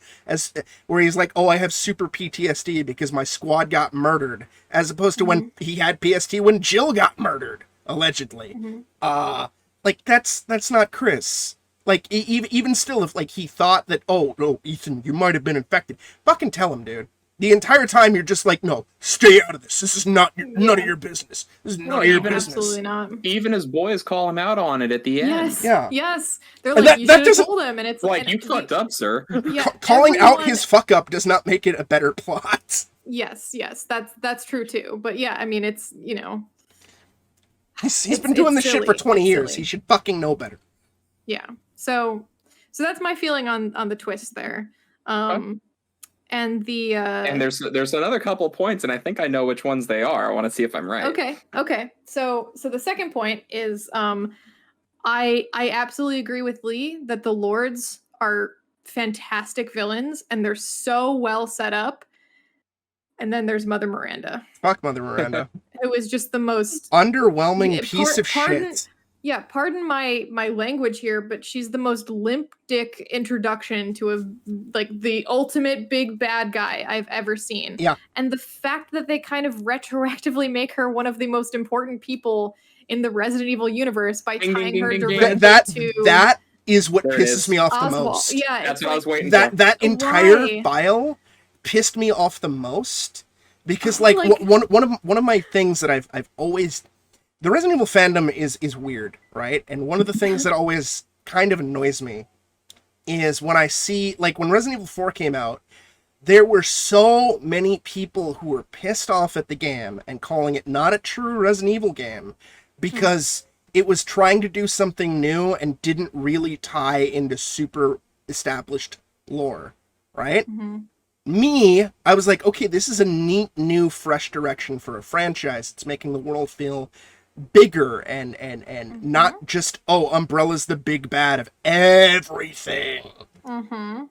where he's like, oh, I have super PTSD because my squad got murdered, as opposed to when he had PST when Jill got murdered, allegedly. Like that's not Chris. Like, even still, if, like, he thought that, oh, no, Ethan, you might have been infected, fucking tell him, dude. The entire time, you're just like, no, stay out of this. This is none of your business. This is none of your business. Absolutely not. Even his boys call him out on it at the end. Yes, yeah. Yes. They're like, you should have told him, and it's like, you fucked up, sir. Yeah, calling out his fuck up does not make it a better plot. Yes, that's true, too. But yeah, I mean, it's, He's been doing this shit for 20 years. He should fucking know better. Yeah. So that's my feeling on the twist there. And the and there's another couple points, and I think I know which ones they are. I want to see if I'm right. Okay. So the second point is I absolutely agree with Lee that the Lords are fantastic villains and they're so well set up. And then there's Mother Miranda. Fuck Mother Miranda. It was just the most underwhelming piece of shit. Yeah, pardon my language here, but she's the most limp dick introduction to the ultimate big bad guy I've ever seen. Yeah. And the fact that they kind of retroactively make her one of the most important people in the Resident Evil universe by tying her directly to... That is what There it pisses is. me off the Oswald. most. Yeah, That's it's what I was like, waiting That for. that entire Why? file pissed me off the most because Oh, like, like- one of my things that I've always, the Resident Evil fandom is weird, right? And one of the things that always kind of annoys me is when I see, like, when Resident Evil 4 came out, there were so many people who were pissed off at the game and calling it not a true Resident Evil game because it was trying to do something new and didn't really tie into super established lore, right? Mhm. Me, I was like, okay, this is a neat, new, fresh direction for a franchise. It's making the world feel bigger and not just, oh, Umbrella's the big bad of everything. Mm-hmm.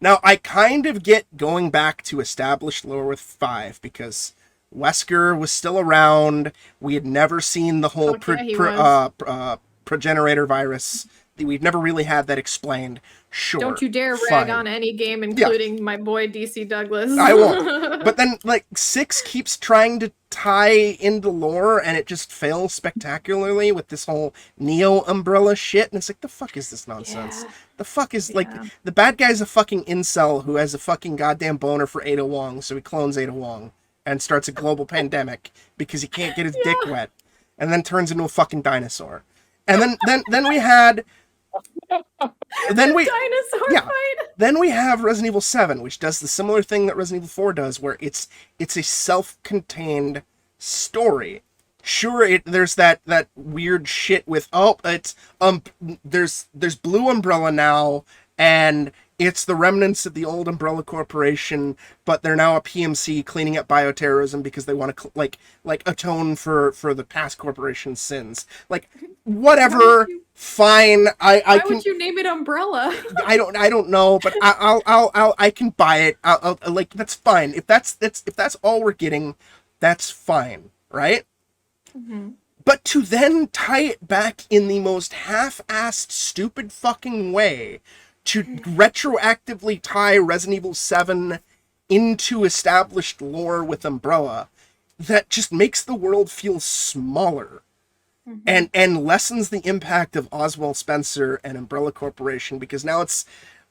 Now, I kind of get going back to established lore with 5 because Wesker was still around. We had never seen the whole Fuck yeah, he was. progenitor virus. We'd never really had that explained. Sure. Don't you dare rag fine. on any game, including my boy DC Douglas. I won't. But then, like, 6 keeps trying to tie into lore, and it just fails spectacularly with this whole Neo Umbrella shit. And it's like, the fuck is this nonsense? Yeah. The fuck is, like, Yeah. the bad guy's a fucking incel who has a fucking goddamn boner for Ada Wong, so he clones Ada Wong and starts a global pandemic because he can't get his dick wet, and then turns into a fucking dinosaur. And then we had... Then we... Dinosaur Yeah. fight. Then we have Resident Evil 7, which does the similar thing that Resident Evil 4 does, where it's a self-contained story. Sure, there's that weird shit with, oh, it's there's Blue Umbrella now, and it's the remnants of the old Umbrella Corporation, but they're now a PMC cleaning up bioterrorism because they want to like atone for the past corporation's sins. Like, whatever. Fine, I Why can. would you name it Umbrella? I don't know, but I can buy it. I'll like, that's fine. If that's all we're getting, that's fine, right? Mm-hmm. But to then tie it back in the most half-assed, stupid fucking way to retroactively tie Resident Evil 7 into established lore with Umbrella, that just makes the world feel smaller. And lessens the impact of Oswald Spencer and Umbrella Corporation, because now it's,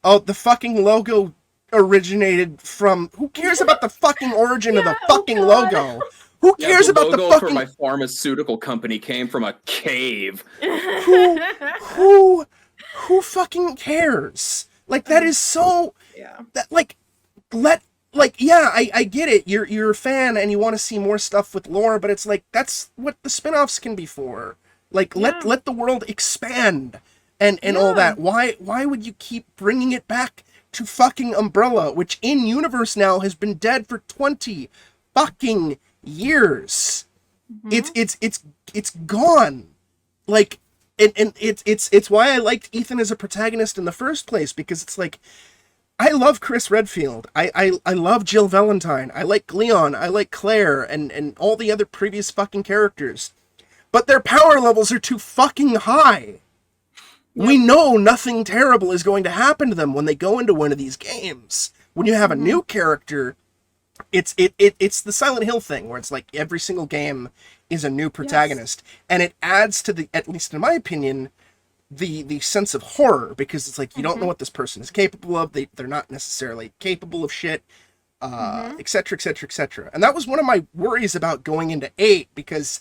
oh, the fucking logo originated from, who cares about the fucking origin of the fucking logo? Who cares the about the logo for fucking... my pharmaceutical company came from a cave. Who fucking cares? Like, that is so... Yeah. That, like, yeah, I get it. You're a fan and you want to see more stuff with lore, but it's like, that's what the spin-offs can be for. Like, let the world expand and all that. Why would you keep bringing it back to fucking Umbrella, which in universe now has been dead for 20 fucking years? It's gone. Like, and it's why I liked Ethan as a protagonist in the first place, because it's like, I love Chris Redfield. I love Jill Valentine. I like Leon. I like Claire and all the other previous fucking characters. But their power levels are too fucking high. Yep. We know nothing terrible is going to happen to them when they go into one of these games. When you have a new character, it's the Silent Hill thing, where it's like every single game is a new protagonist. Yes. And it adds to the, at least in my opinion, the sense of horror, because it's like, you don't know what this person is capable of. They're not necessarily capable of shit, et cetera, et cetera, et cetera. And that was one of my worries about going into 8, because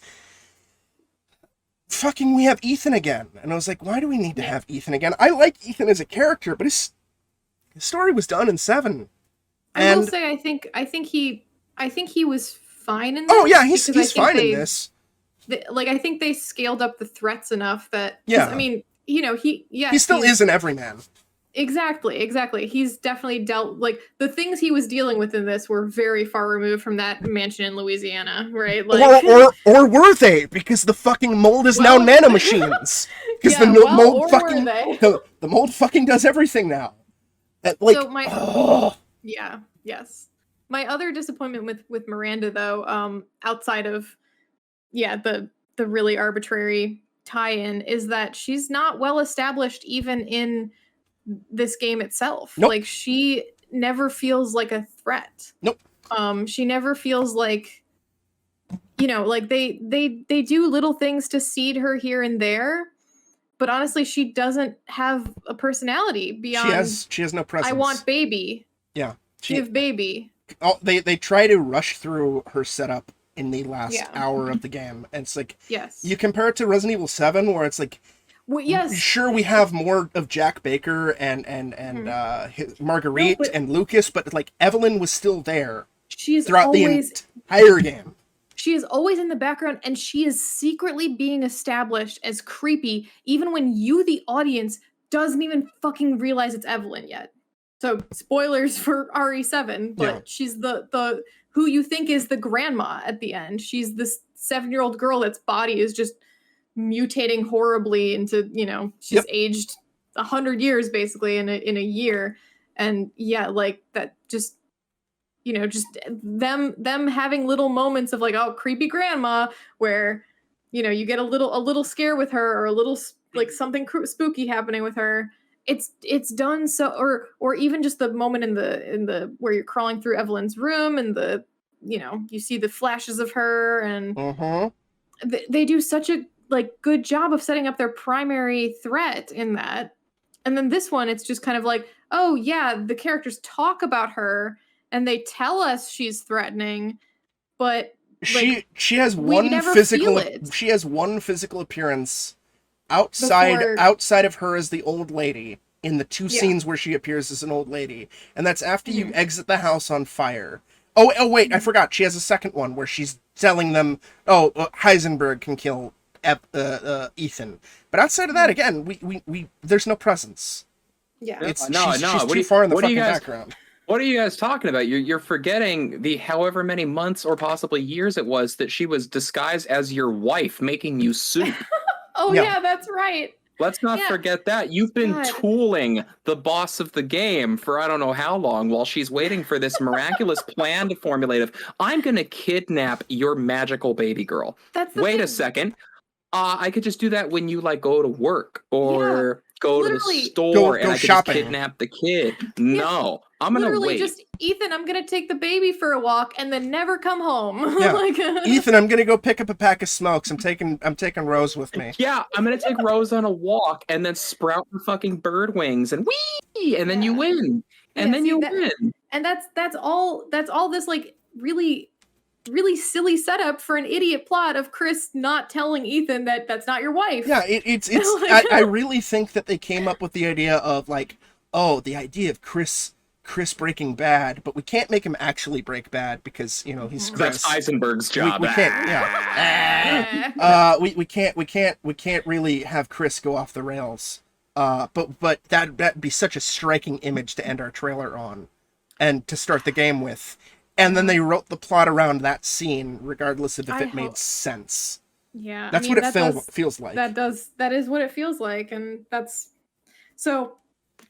fucking we have Ethan again. And I was like, why do we need to have Ethan again? I like Ethan as a character, but his story was done in 7. I will say, I think he was fine in this. Oh yeah, he's fine in this. Like, I think they scaled up the threats enough that, I mean, you know, he still is an everyman. Exactly. He's definitely dealt, like, the things he was dealing with in this were very far removed from that mansion in Louisiana, right? Like, or were they? Because the fucking mold is now nanomachines. Because the mold fucking does everything now. Like, so yes. My other disappointment with Miranda, though, outside of the really arbitrary tie-in, is that she's not well established even in this game itself. Nope. Like, she never feels like a threat. Nope. She never feels like, you know, like they do little things to seed her here and there, but honestly, she doesn't have a personality beyond. She has no presence. I want baby. Yeah. Give baby. They try to rush through her setup in the last Yeah. hour of the game, and it's like Yes. you compare it to Resident Evil 7, where it's like, Well, yes. sure, we have more of Jack Baker and Marguerite No, but- and Lucas, but like Evelyn was still there She's throughout always. the entire game. She is always in the background, and she is secretly being established as creepy, even when you, the audience, doesn't even fucking realize it's Evelyn yet. So spoilers for RE7, but Yeah. she's the who you think is the grandma at the end. She's this 7-year-old girl that's body is just mutating horribly into, she's Yep. aged 100 years basically in a year, and yeah, like that just. Just them having little moments of like, oh, creepy grandma, where you get a little scare with her, or a little like something spooky happening with her. It's done so, or even just the moment in the where you're crawling through Evelyn's room, and you see the flashes of her, and they do such a good job of setting up their primary threat in that. And then this one, it's just kind of like, oh yeah, the characters talk about her and they tell us she's threatening, but She has we one never physical feel it. she has one physical appearance outside of her as the old lady in the two scenes where she appears as an old lady, and that's after you exit the house on fire. Oh wait, I forgot. She has a second one where she's telling them, Heisenberg can kill Ethan. But outside of that, again, we there's no presence. Yeah. It's No. she's too far in the fucking background. What are you guys talking about? You're forgetting the however many months or possibly years it was that she was disguised as your wife, making you soup. Oh yeah, that's right. Let's not forget that. You've been God. tooling the boss of the game for I don't know how long while she's waiting for this miraculous plan to formulate of, I'm going to kidnap your magical baby girl. That's the Wait thing. a second. I could just do that when you go to work or go to the store and I could shopping. just kidnap the kid. No, I'm going to wait. Just, Ethan, I'm going to take the baby for a walk and then never come home. Yeah. Ethan, I'm gonna go pick up a pack of smokes. I'm taking Rose with me. Yeah, I'm gonna take Rose on a walk and then sprout her fucking bird wings and wee, and then you win, and then you win. And that's all this really silly setup for an idiot plot of Chris not telling Ethan that that's not your wife. Yeah, it's I really think that they came up with the idea of the idea of Chris Breaking Bad, but we can't make him actually break bad because he's Chris. That's Eisenberg's job. We can't. Yeah. We can't really have Chris go off the rails. But that'd be such a striking image to end our trailer on, and to start the game with. And then they wrote the plot around that scene, regardless of if it made sense. Yeah, that's what it feels like. That is what it feels like, and that's so.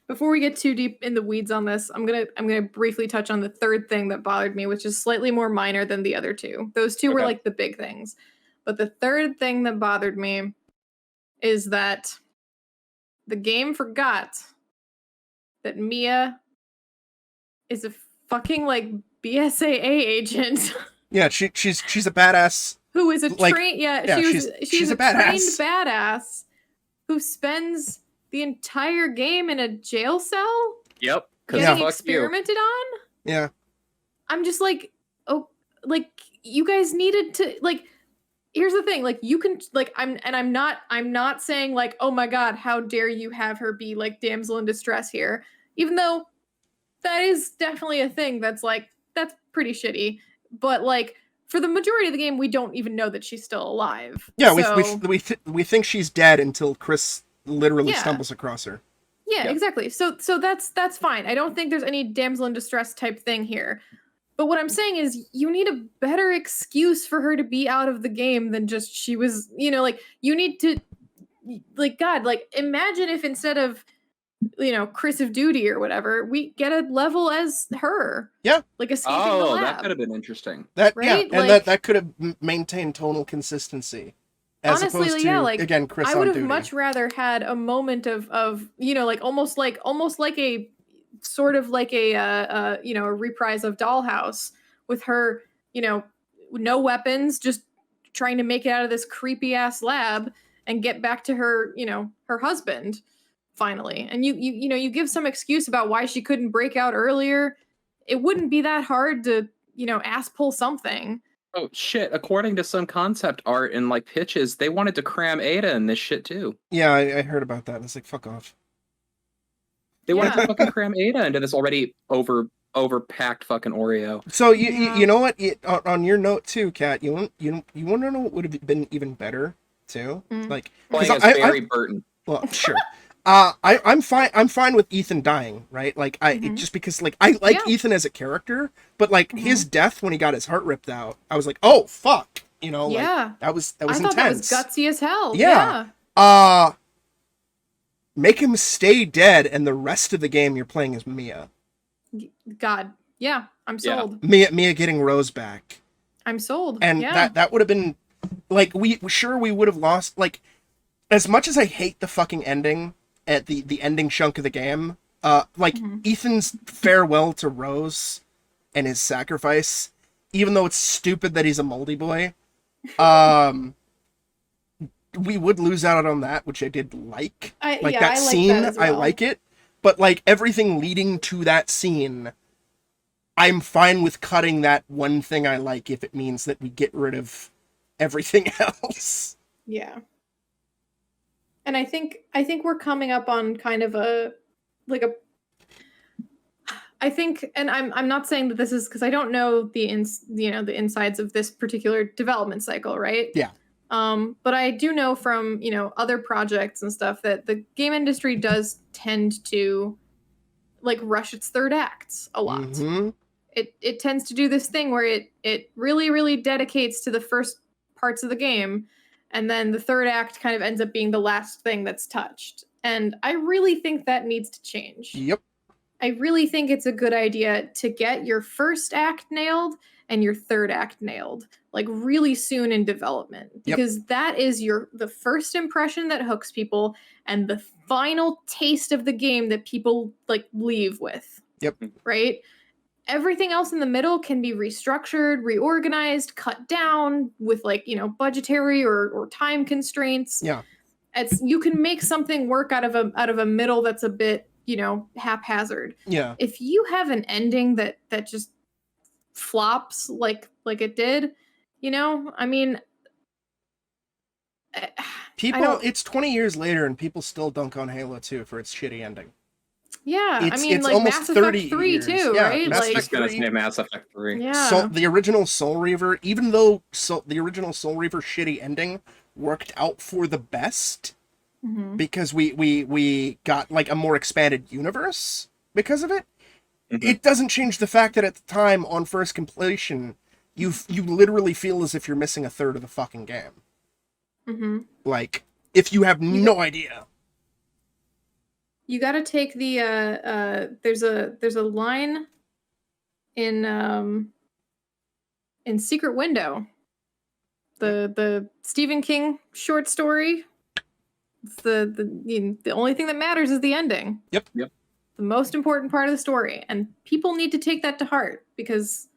Before we get too deep in the weeds on this, I'm gonna briefly touch on the third thing that bothered me, which is slightly more minor than the other two. Those two were like the big things, but the third thing that bothered me is that the game forgot that Mia is a fucking BSAA agent. Yeah, she's a badass. Who is a trained? She's a trained badass who spends the entire game in a jail cell. Yep. Getting experimented on. Yeah. I'm just you guys needed to Here's the thing, you can I'm not saying oh my god, how dare you have her be damsel in distress here, even though that is definitely a thing that's pretty shitty, but for the majority of the game we don't even know that she's still alive. Yeah, so... we think she's dead until Chris literally stumbles across her. Yeah, exactly. So that's fine. I don't think there's any damsel in distress type thing here. But what I'm saying is you need a better excuse for her to be out of the game than just she was, you need to imagine if instead of Chris of Duty or whatever, we get a level as her. Yeah. Escaping the lab. That could have been interesting. That right? Yeah, and that could have maintained tonal consistency. As honestly, opposed to, again, Chris I would have duty. much rather had a moment of almost like a sort of a reprise of Dollhouse with her, no weapons, just trying to make it out of this creepy ass lab, and get back to her, her husband finally. And you give some excuse about why she couldn't break out earlier. It wouldn't be that hard to, ass pull something. Oh shit, according to some concept art and like pitches, they wanted to cram Ada in this shit too. Yeah, I heard about that. It's like, fuck off. They wanted to fucking cram Ada into this already overpacked fucking Oreo. So you know what? On your note too, Kat, you want to know what would have been even better too? Like, playing as Barry Burton. Well, sure. I'm fine with Ethan dying, right? Like just because like I like Ethan as a character, but like his death when he got his heart ripped out, I was like, oh fuck, like, that was I thought intense. That was gutsy as hell. Yeah. Make him stay dead, and the rest of the game you're playing as Mia. God, yeah, I'm sold. Yeah. Mia getting Rose back. I'm sold. And that would have been like we would have lost, like, as much as I hate the fucking ending at the ending chunk of the game, Ethan's farewell to Rose and his sacrifice, even though it's stupid that he's a moldy boy, we would lose out on that, which I did like. That scene, that as well. I like it, but like everything leading to that scene, I'm fine with cutting that one thing I like if it means that we get rid of everything else. Yeah. And I think we're coming up on kind of I think, and I'm not saying that this is because I don't know the insides of this particular development cycle, right? Yeah. But I do know from, other projects and stuff that the game industry does tend to like rush its third acts a lot. Mm-hmm. It tends to do this thing where it really, really dedicates to the first parts of the game, and then the third act kind of ends up being the last thing that's touched. And I really think that needs to change. Yep. I really think it's a good idea to get your first act nailed and your third act nailed, like really soon in development, because that is the first impression that hooks people and the final taste of the game that people like leave with. Yep. Right? Everything else in the middle can be restructured, reorganized, cut down with like, budgetary or time constraints. Yeah. You can make something work out of a middle that's a bit, haphazard. Yeah. If you have an ending that just flops like it did, I mean, it's 20 years later and people still dunk on Halo 2 for its shitty ending. Yeah, it's like almost Mass 30 Effect 3 years. too, Yeah, right? Mass Effect 3. Mass Effect 3. Yeah. So the original Soul Reaver, even though the original Soul Reaver shitty ending worked out for the best, because we got like a more expanded universe because of it. It doesn't change the fact that at the time on first completion, you literally feel as if you're missing a third of the fucking game. Like, if you have no idea. You got to take the there's a line in Secret Window, the Stephen King short story. It's the only thing that matters is the ending. Yep. The most important part of the story, and people need to take that to heart, because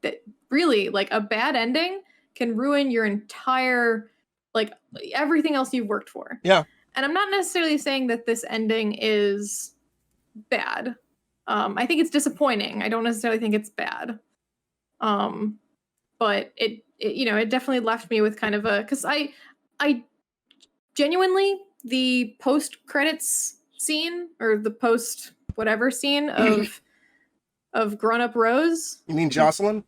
that really, like, a bad ending can ruin your entire, like, everything else you've worked for. Yeah. And I'm not necessarily saying that this ending is bad. I think it's disappointing. I don't necessarily think it's bad. But it definitely left me with kind of because I genuinely, the post-credits scene, or the post-whatever scene of grown-up Rose. You mean Jocelyn?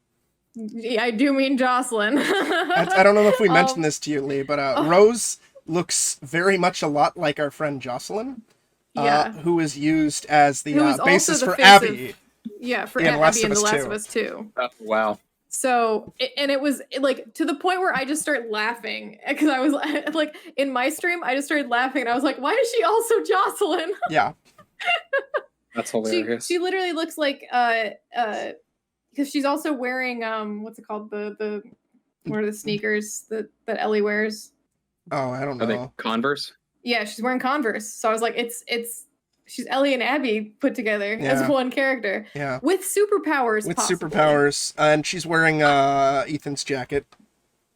Yeah, I do mean Jocelyn. I don't know if we mentioned this to you, Lee, but Rose looks very much a lot like our friend Jocelyn, who is used as the basis for Abby. For Abby in The Last of Us 2. Wow. So, it was like to the point where I just started laughing, because I was like, in my stream, I just started laughing, and I was like, why is she also Jocelyn? Yeah. That's hilarious. She literally looks like, because she's also wearing, what's it called? What are the sneakers that Ellie wears? Oh, I don't know. Are they Converse? Yeah, she's wearing Converse. So I was like, she's Ellie and Abby put together as one character. Yeah. With superpowers. With superpowers. And she's wearing Ethan's jacket.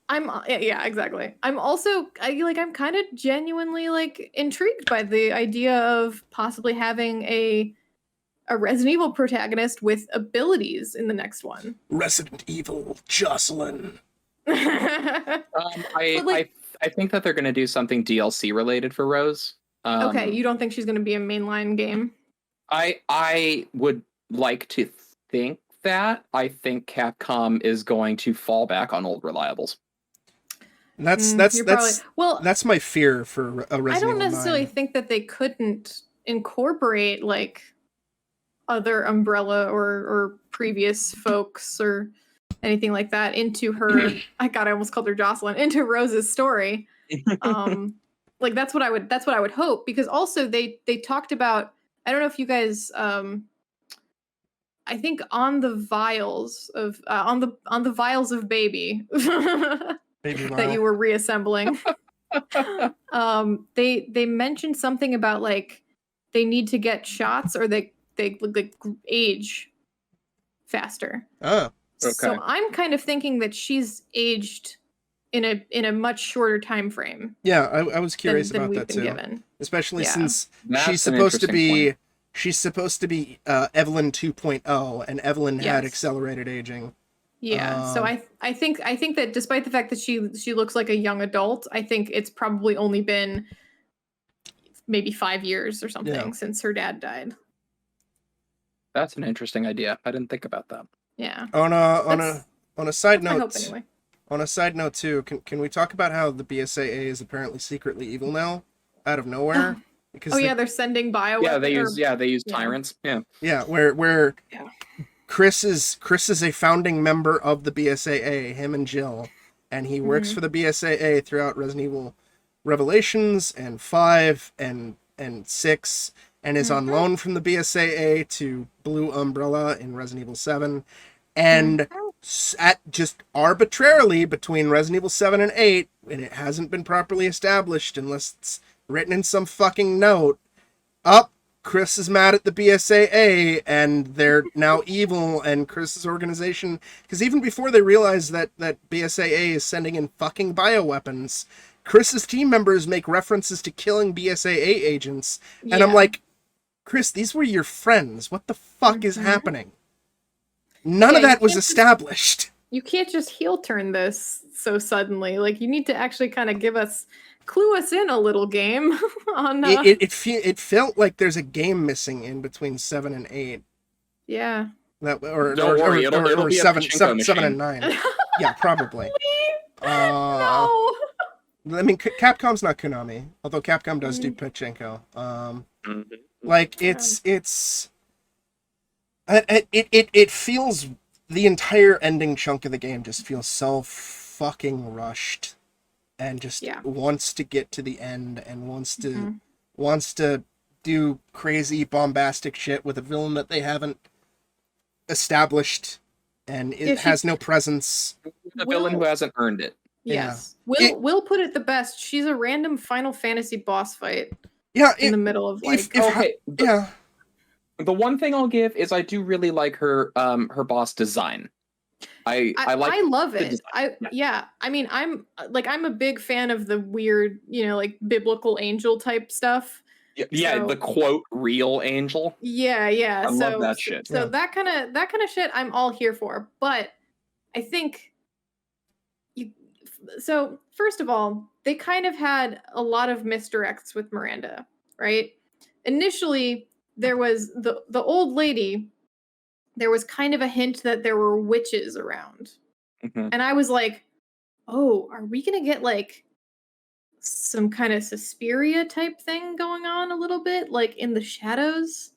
Yeah, exactly. I'm also I'm kind of genuinely like intrigued by the idea of possibly having a Resident Evil protagonist with abilities in the next one. Resident Evil Jocelyn. I think that they're going to do something DLC related for Rose. Okay, you don't think she's going to be a mainline game? I would like to think that. I think Capcom is going to fall back on old reliables. That's my fear for a Resident Evil. I don't necessarily think that they couldn't incorporate like other Umbrella or previous folks or anything like that into her. I almost called her Jocelyn, into Rose's story. Like that's what I would hope, because also they talked about, I don't know if you guys I think on the vials of baby that you were reassembling. They mentioned something about like they need to get shots or they like age faster. Oh, okay. So I'm kind of thinking that she's aged in a much shorter time frame. Yeah, I was curious about that too. Given. Especially since That's she's supposed to be Evelyn 2.0, and Evelyn had accelerated aging. Yeah, so I think that despite the fact that she looks like a young adult, I think it's probably only been maybe 5 years or something since her dad died. That's an interesting idea. I didn't think about that. Yeah. On a side note, anyway. On a side note too, can we talk about how the BSAA is apparently secretly evil now, out of nowhere? Because they're sending bioweapons. They use tyrants. Yeah. Where Chris is a founding member of the BSAA, him and Jill, and he works for the BSAA throughout Resident Evil Revelations and 5 and 6, and is on loan from the BSAA to Blue Umbrella in Resident Evil 7, and at just arbitrarily between Resident Evil 7 and 8, and it hasn't been properly established unless it's written in some fucking note, Chris is mad at the BSAA, and they're now evil, and Chris's organization, because even before they realize that BSAA is sending in fucking bioweapons, Chris's team members make references to killing BSAA agents, and I'm like, Chris, these were your friends. What the fuck is happening? None of that was established. You can't just heel turn this so suddenly. Like, you need to actually kind of clue us in a little game on it felt like there's a game missing in between 7 and 8. Yeah. Don't worry, it'll be 7 a and 9. Yeah, probably. No. I mean, Capcom's not Konami, although Capcom does do Pachinko. Like it feels, the entire ending chunk of the game just feels so fucking rushed. And just wants to get to the end, and wants to do crazy bombastic shit with a villain that they haven't established, and it has no presence. A villain who hasn't earned it. Yes, Will put it the best. She's a random Final Fantasy boss fight. Yeah, in the middle of like. The one thing I'll give is I do really like her boss design. I love it. I mean, I'm a big fan of the weird, like biblical angel type stuff. Yeah, the quote real angel. Yeah. I love that shit. So that kind of shit I'm all here for. But I think so first of all, they kind of had a lot of misdirects with Miranda, right? Initially, there was the old lady. There was kind of a hint that there were witches around. And I was like, oh, are we going to get like some kind of Suspiria type thing going on a little bit? Like in the shadows?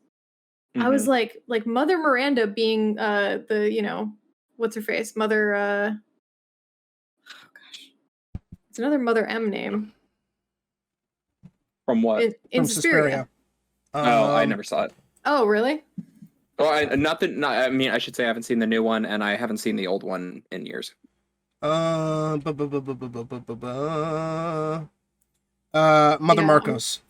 I was like Mother Miranda being the, what's her face? Mother, oh gosh. It's another Mother M name. From what? In Suspiria. I never saw it. Oh, really? Well, I should say I haven't seen the new one, and I haven't seen the old one in years. Mother Marcos.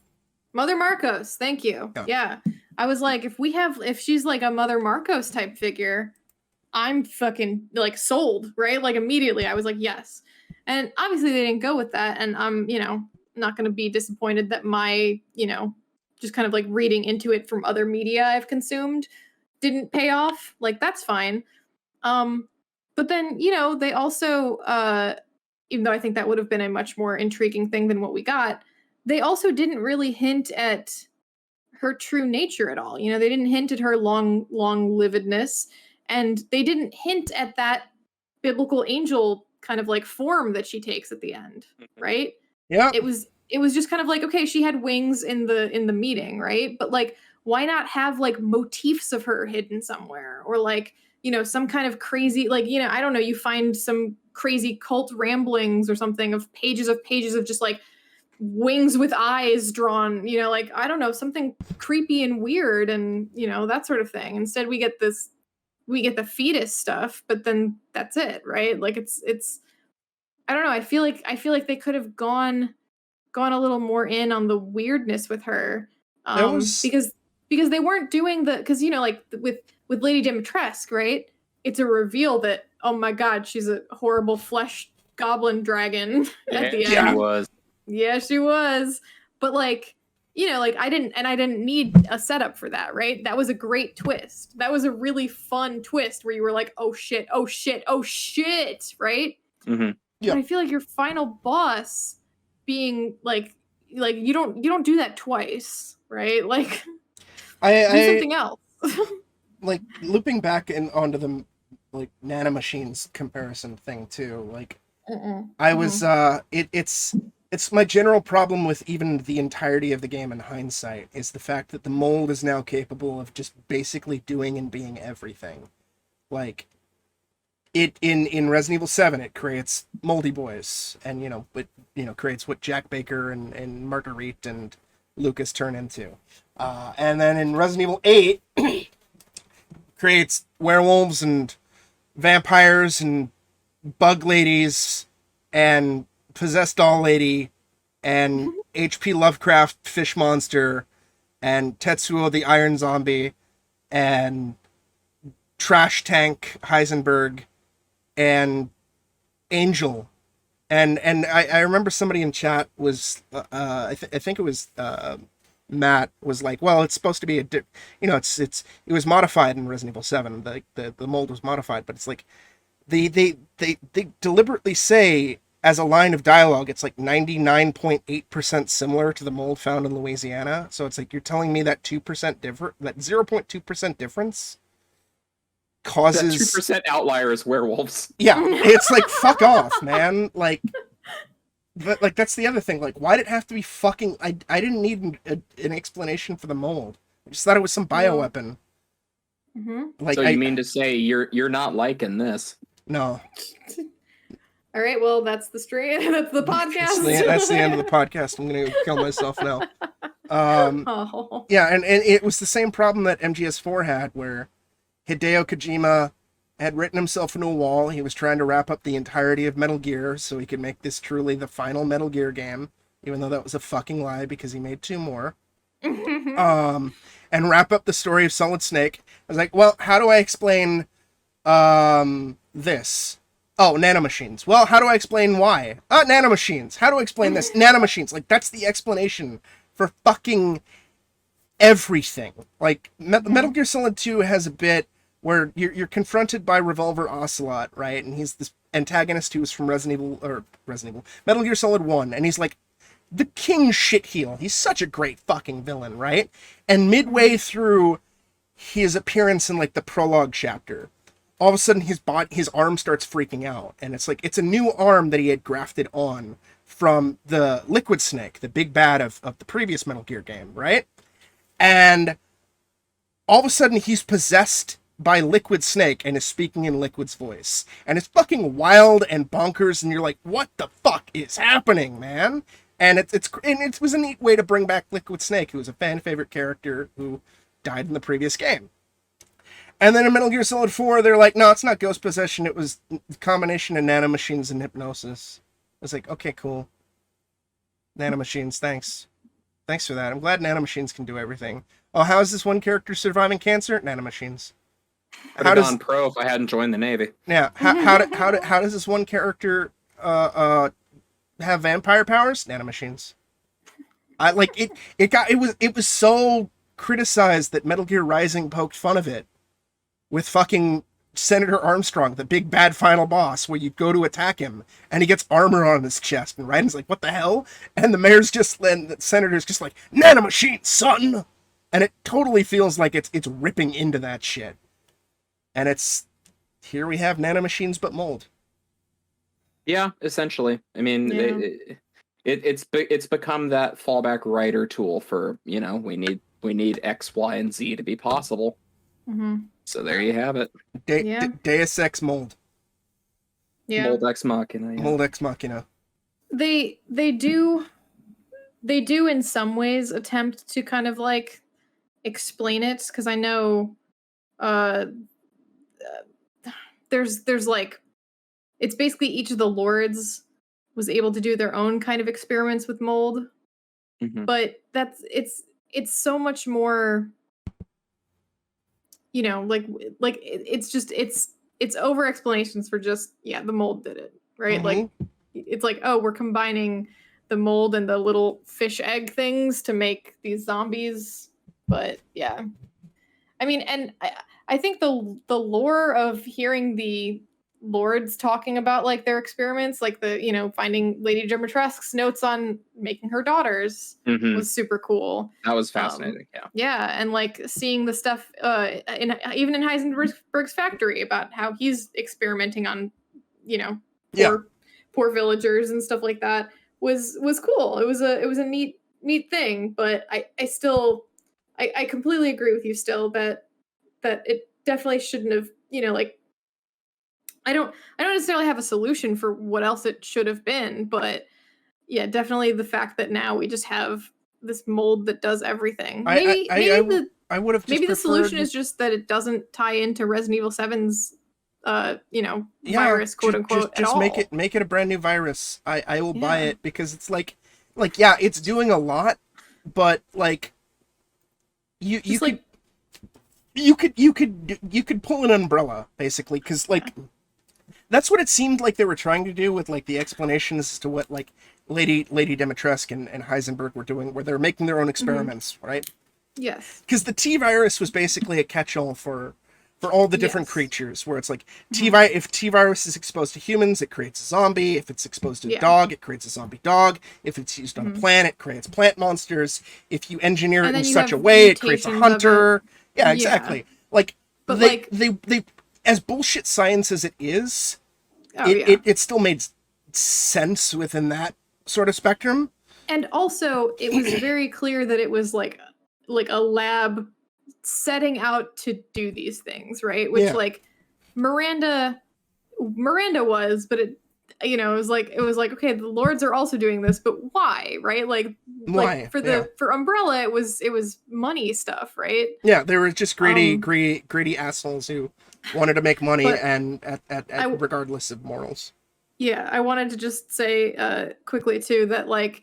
Mother Marcos, thank you. Yeah. I was like, if she's like a Mother Marcos type figure, I'm fucking like sold, right? Like immediately I was like, yes. And obviously they didn't go with that, and I'm, not going to be disappointed that my, just kind of like reading into it from other media I've consumed didn't pay off. Like, that's fine. But then, they also, even though I think that would have been a much more intriguing thing than what we got, they also didn't really hint at her true nature at all. They didn't hint at her long livedness, and they didn't hint at that biblical angel kind of like form that she takes at the end, right? Yeah. It was just kind of like, okay, she had wings in the meeting, right? But like, why not have like motifs of her hidden somewhere, or like, some kind of crazy, like, I don't know, you find some crazy cult ramblings or something of pages of just like wings with eyes drawn, like, I don't know, something creepy and weird and, that sort of thing. Instead, we get the fetus stuff, but then that's it, right? Like, it's I don't know, I feel like they could have gone a little more in on the weirdness with her, because they weren't doing because like with Lady Dimitrescu, right? It's a reveal that, oh my god, she's a horrible flesh goblin dragon at the end. She was. Yeah, she was. But like, like I didn't need a setup for that, right? That was a great twist. That was a really fun twist where you were like, oh shit, oh shit, oh shit, right? Mm-hmm. Yeah. But I feel like your final boss being like you don't do that twice, right? Like, do something else. Like, looping back onto the like nanomachines comparison thing too. Like, I was it's my general problem with even the entirety of the game in hindsight is the fact that the mold is now capable of just basically doing and being everything. Like, it in Resident Evil 7, it creates moldy boys, and creates what Jack Baker and Marguerite and Lucas turn into. And then in Resident Evil 8, creates werewolves and vampires and bug ladies and possessed doll lady and H.P. Lovecraft fish monster and Tetsuo the Iron Zombie and Trash Tank Heisenberg and Angel. And I remember somebody in chat was I think it was Matt was like, well, it's supposed to be it was modified in Resident Evil 7. The mold was modified, but it's like they deliberately say as a line of dialogue, it's like 99.8% similar to the mold found in Louisiana. So it's like, you're telling me that 2% different, that 0.2% difference causes that 2% outlier is werewolves. Yeah, it's like, fuck off, man. Like, but like, that's the other thing. Like, why'd it have to be fucking? I didn't need an explanation for the mold. I just thought it was some bioweapon. Mm-hmm. Like, so you mean to say you're not liking this? No. All right, well, that's the stream. That's the podcast. That's the end of the podcast. I'm gonna kill myself now. Yeah, and it was the same problem that MGS4 had, where Hideo Kojima had written himself into a wall. He was trying to wrap up the entirety of Metal Gear so he could make this truly the final Metal Gear game, even though that was a fucking lie because he made 2 more. And wrap up the story of Solid Snake. I was like, well, how do I explain this? Oh, nanomachines. Well, how do I explain why? Nanomachines. How do I explain this? Nanomachines. Like, that's the explanation for fucking everything. Like, Metal Gear Solid 2 has a bit where you're confronted by Revolver Ocelot, right? And he's this antagonist who's from Metal Gear Solid 1, and he's like the king shitheel. He's such a great fucking villain, right? And midway through his appearance in like the prologue chapter, all of a sudden his arm starts freaking out, and it's like, it's a new arm that he had grafted on from the Liquid Snake, the big bad of the previous Metal Gear game, right? And all of a sudden he's possessed by Liquid Snake and is speaking in Liquid's voice. And it's fucking wild and bonkers, and you're like, what the fuck is happening, man? And it was a neat way to bring back Liquid Snake, who was a fan favorite character who died in the previous game. And then in Metal Gear Solid 4, they're like, no, it's not ghost possession, it was a combination of nanomachines and hypnosis. I was like, okay, cool. Nanomachines, thanks. Thanks for that. I'm glad nanomachines can do everything. Oh, how is this one character surviving cancer? Nanomachines. I'd have gone pro if I hadn't joined the Navy. Yeah, how does this one character have vampire powers? Nanomachines. I like it. It was so criticized that Metal Gear Rising poked fun of it with fucking Senator Armstrong, the big bad final boss, where you go to attack him and he gets armor on his chest, and Raiden's like, "What the hell?" And the senator's just like, "Nanomachine, son!" And it totally feels like it's ripping into that shit. And here we have nanomachines but mold. Yeah, essentially. I mean, it's become that fallback writer tool for, we need X, Y, and Z to be possible. Mm-hmm. So there you have it. Deus Ex mold. Yeah. Mold Ex Machina. Yeah. Mold Ex Machina. They do in some ways attempt to kind of like explain it, because I know there's like, it's basically each of the lords was able to do their own kind of experiments with mold. Mm-hmm. But it's so much more, it's over explanations for just, the mold did it, right? Mm-hmm. Like, it's like, oh, we're combining the mold and the little fish egg things to make these zombies. But yeah, I mean, and I think the lore of hearing the lords talking about like their experiments, like the finding Lady Dimitrescu's notes on making her daughters was super cool. That was fascinating. Yeah, and like seeing the stuff even in Heisenberg's factory about how he's experimenting on poor villagers and stuff like that was cool. It was a neat thing, but I still completely agree with you still that it definitely shouldn't have, I don't necessarily have a solution for what else it should have been, but yeah, definitely the fact that now we just have this mold that does everything. Maybe the solution is just that it doesn't tie into Resident Evil 7's virus, quote unquote, just at all. make it a brand new virus. I will buy it, because it's like it's doing a lot, but like you could pull an umbrella basically, because like that's what it seemed like they were trying to do with like the explanations as to what like Lady Dimitrescu and Heisenberg were doing, where they're making their own experiments, right? Yes. Because the T virus was basically a catch-all for all the different creatures, where it's like if T virus is exposed to humans, it creates a zombie. If it's exposed to a dog, it creates a zombie dog. If it's used on a plant, it creates plant monsters. If you engineer it in such a way, it creates a hunter. Yeah, exactly. Like, but they as bullshit science as it is, it still made sense within that sort of spectrum. And also, it was very clear that it was like a lab setting out to do these things, right? Which like Miranda was, but it was like okay, the lords are also doing this, but why, right? Why? For Umbrella, it was money stuff, right? Yeah, they were just greedy assholes who wanted to make money, and at regardless of morals. Yeah, I wanted to just say quickly too that like,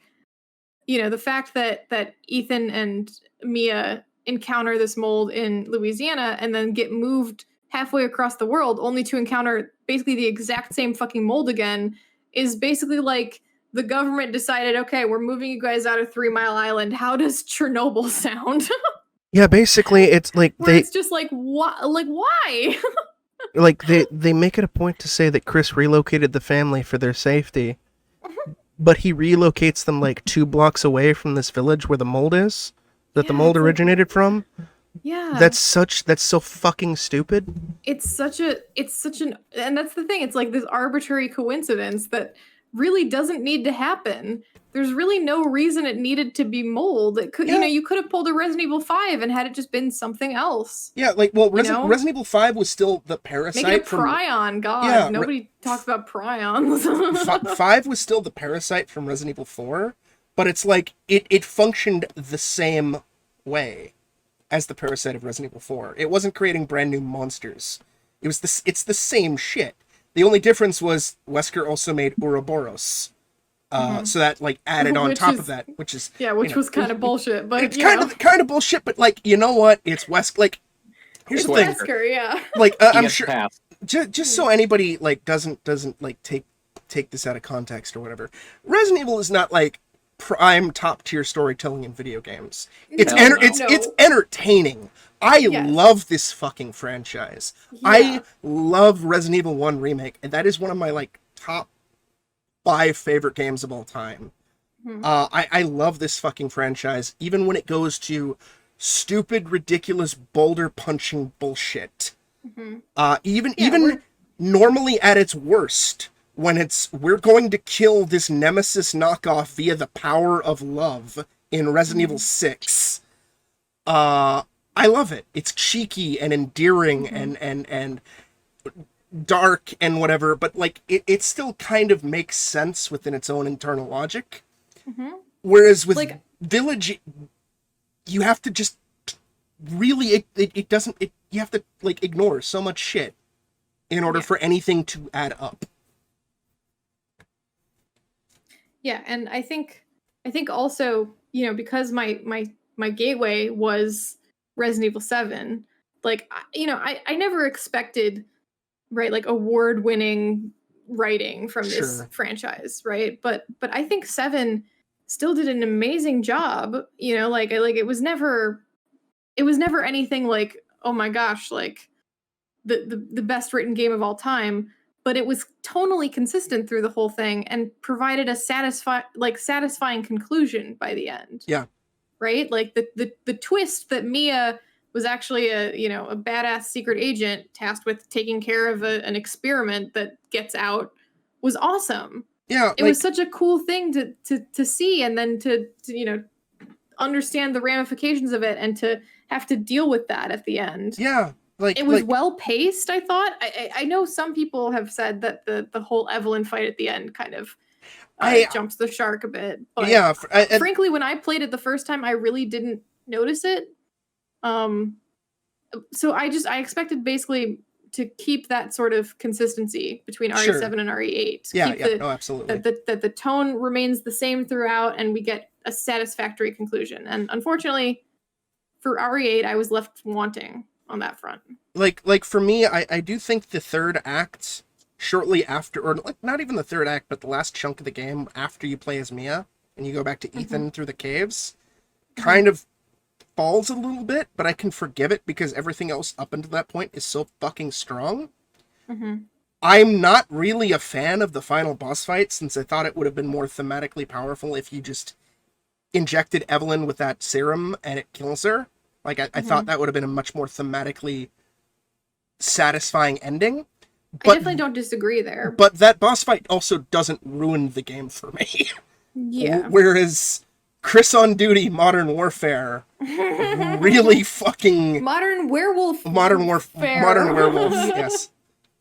the fact that Ethan and Mia encounter this mold in Louisiana and then get moved halfway across the world only to encounter basically the exact same fucking mold again is basically like the government decided, okay, we're moving you guys out of 3 Mile Island. How does Chernobyl sound? Yeah, basically it's like it's just like why? Like they make it a point to say that Chris relocated the family for their safety, but he relocates them like 2 blocks away from this village where the mold is, that the mold originated from. Yeah. That's so fucking stupid. It's such an, and that's the thing, it's like this arbitrary coincidence that really doesn't need to happen. There's really no reason it needed to be mold. It could, you could have pulled a Resident Evil 5 and had it just been something else. Yeah, like, well, Resident Evil 5 was still the parasite. Make it a prion, God. Nobody talks about prions. 5 was still the parasite from Resident Evil 4, but it's like, it functioned the same way as the parasite of Resident Evil 4. It wasn't creating brand new monsters. It's the same shit. The only difference was Wesker also made Ouroboros. So that like added on top of that, which is which was kind of bullshit, but it's kind of bullshit. But like, you know what? It's Wesker. Like, here's the thing. Wesker, yeah. Like, I'm sure just so anybody like doesn't like take take this out of context or whatever. Resident Evil is not like prime top tier storytelling in video games. It's it's entertaining. I love this fucking franchise. Yeah. I love Resident Evil 1 Remake, and that is one of my like top 5 favorite games of all time. I love this fucking franchise, even when it goes to stupid, ridiculous, boulder punching bullshit. Even normally at its worst, when it's we're going to kill this nemesis knockoff via the power of love in Resident Evil 6. I love it. It's cheeky and endearing and dark and whatever, but like it still kind of makes sense within its own internal logic. Whereas with like, Village, you have to just really it doesn't you have to like ignore so much shit in order for anything to add up. Yeah, and I think also, you know, because my gateway was Resident Evil 7, like, you know, I never expected, right, like award-winning writing from this franchise, right? But I think 7 still did an amazing job, you know, like it was never anything like, oh my gosh, like the best written game of all time, but it was tonally consistent through the whole thing and provided a satisfying conclusion by the end. Yeah. Right? Like the twist that Mia was actually a badass secret agent tasked with taking care of an experiment that gets out was awesome. Yeah. It was such a cool thing to see, and then to you know, understand the ramifications of it and to have to deal with that at the end. Yeah. Like, it was well paced, I thought. I know some people have said that the whole Evelyn fight at the end kind of jumps the shark a bit. But yeah, frankly, when I played it the first time, I really didn't notice it. So I expected basically to keep that sort of consistency between RE7 and RE8. Absolutely. That the tone remains the same throughout, and we get a satisfactory conclusion. And unfortunately, for RE8, I was left wanting on that front. Like for me, I do think the third act, shortly after, or like not even the third act, but the last chunk of the game after you play as Mia and you go back to Ethan through the caves, kind of falls a little bit, but I can forgive it because everything else up until that point is so fucking strong. I'm not really a fan of the final boss fight, since I thought it would have been more thematically powerful if you just injected Evelyn with that serum and it kills her. Like, I thought that would have been a much more thematically satisfying ending. But, I definitely don't disagree there. But that boss fight also doesn't ruin the game for me. Yeah. Whereas Chris on Duty Modern Warfare really fucking... Modern Werewolf, yes.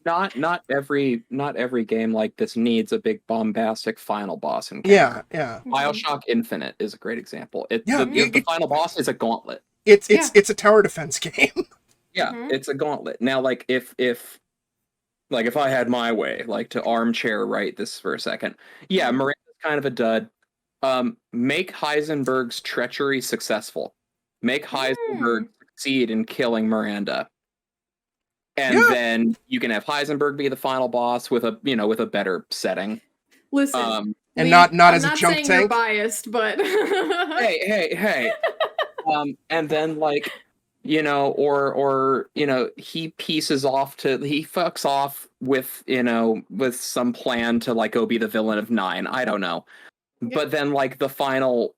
Not every game like this needs a big bombastic final boss encounter. Yeah. BioShock Infinite is a great example. The final boss is a gauntlet. It's a tower defense game. Yeah, it's a gauntlet. Now, like if I had my way, like to armchair write this for a second, Miranda's kind of a dud. Make Heisenberg's treachery successful. Make Heisenberg succeed in killing Miranda. And then you can have Heisenberg be the final boss with a better setting. Listen, and not as a junk tank. I'm not saying you're biased, but hey. And then like, he fucks off with some plan to like go be the villain of 9. I don't know. Yeah. But then like the final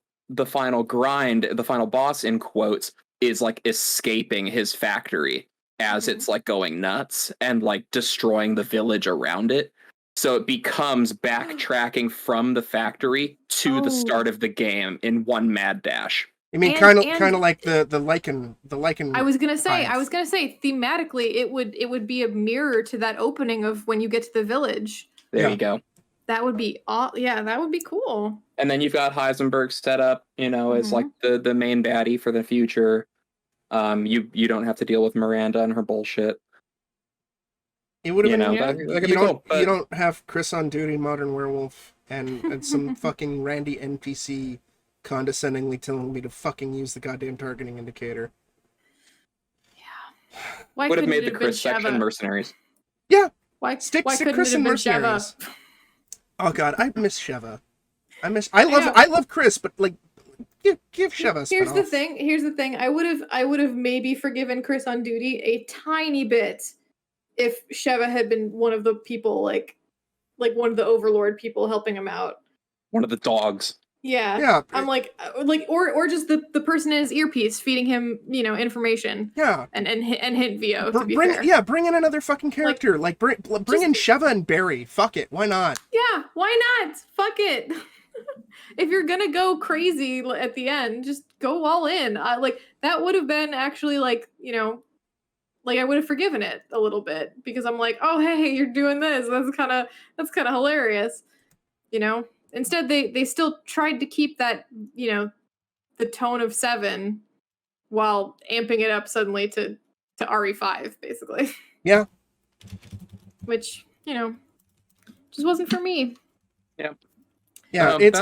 grind, the final boss in quotes, is like escaping his factory as it's like going nuts and like destroying the village around it. So it becomes backtracking from the factory to the start of the game in one mad dash. You mean kind of like the Lycan. I was gonna say thematically it would be a mirror to that opening of when you get to the village. There you go. That would be that would be cool. And then you've got Heisenberg set up, as like the main baddie for the future. You don't have to deal with Miranda and her bullshit. It would have been you don't have Chris on Duty Modern Werewolf and some fucking Randy NPC condescendingly telling me to fucking use the goddamn targeting indicator. Yeah. Would have made the Chris section mercenaries. Yeah. Why stick couldn't Chris it have and been mercenaries. Sheva? Oh god, I miss Sheva. I love Chris, but like, give Sheva a Here's the spinoff. thing. Here's the thing. I would have maybe forgiven Chris on duty a tiny bit if Sheva had been one of the people like one of the overlord people helping him out. One of the dogs. Yeah. Yeah. I'm like or just the person in his earpiece feeding him, information. Yeah. And hint VO to be fair. Yeah, bring in another fucking character. Like bring in Sheva and Barry. Fuck it. Why not? Yeah, why not? Fuck it. If you're gonna go crazy at the end, just go all in. Like that would have been actually like I would have forgiven it a little bit because I'm like, oh hey, you're doing this. That's kind of hilarious. Instead they still tried to keep that the tone of 7 while amping it up suddenly to RE5 basically. Yeah. Which just wasn't for me. Yeah. Yeah, If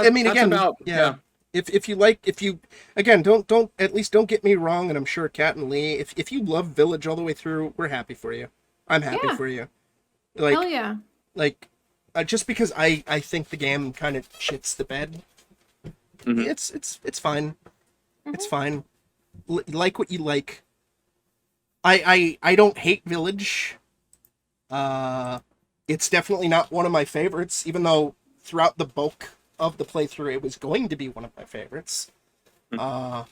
you again don't at least don't get me wrong, and I'm sure Kat and Lee, if you love Village all the way through, we're happy for you. I'm happy for you. Like, hell yeah. Like, just because I think the game kind of shits the bed, it's fine. Mm-hmm. It's fine. Like what you like. I don't hate Village. It's definitely not one of my favorites, even though throughout the bulk of the playthrough it was going to be one of my favorites. I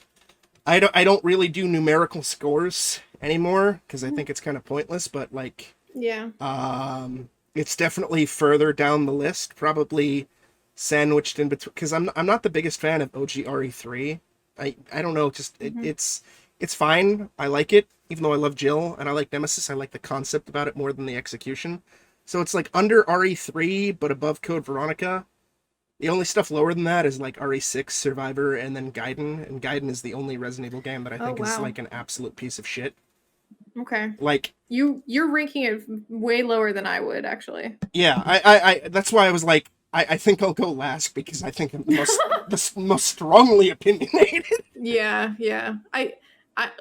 don't really do numerical scores anymore because I think it's kind of pointless, but like it's definitely further down the list, probably sandwiched in between, because I'm not the biggest fan of OG RE3. I don't know, just it's fine. I like it, even though I love Jill and I like Nemesis. I like the concept about it more than the execution. So it's like under RE3 but above Code Veronica. The only stuff lower than that is like RE6, Survivor, and then Gaiden. And Gaiden is the only Resident Evil game that I think is like an absolute piece of shit. Okay. Like you're ranking it way lower than I would actually. Yeah, I that's why I was like, I think I'll go last because I think I'm the most strongly opinionated. Yeah. I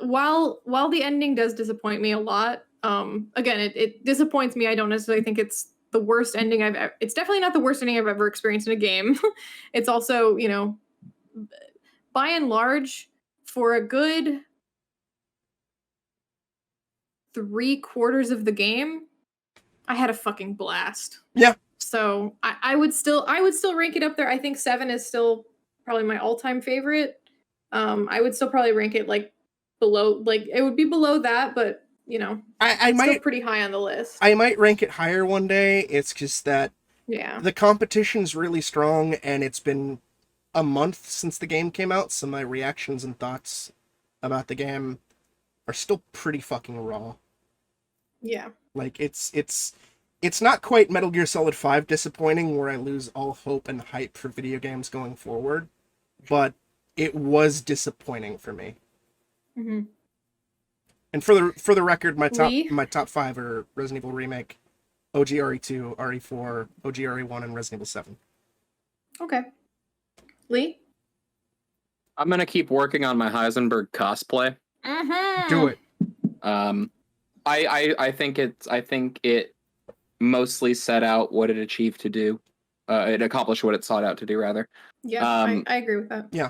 while the ending does disappoint me a lot, again it disappoints me. I don't necessarily think it's the worst ending it's definitely not the worst ending I've ever experienced in a game. It's also, by and large, for a good 3/4 of the game, I had a fucking blast. Yeah. So I would still rank it up there. I think 7 is still probably my all-time favorite. I would still probably rank it like below, like it would be below that, but I might still pretty high on the list. I might rank it higher one day. It's just that the competition's really strong, and it's been a month since the game came out, so my reactions and thoughts about the game are still pretty fucking raw. Yeah. Like it's not quite Metal Gear Solid 5 disappointing, where I lose all hope and hype for video games going forward, but it was disappointing for me. Mm-hmm. And for the record, my Lee? top 5 are Resident Evil Remake, OG RE2, RE4, OG RE1, and Resident Evil 7. Okay. Lee? I'm gonna keep working on my Heisenberg cosplay. Mm-hmm. Do it. I think it mostly set out what it achieved to do. It accomplished what it sought out to do, rather. Yeah, I agree with that. Yeah.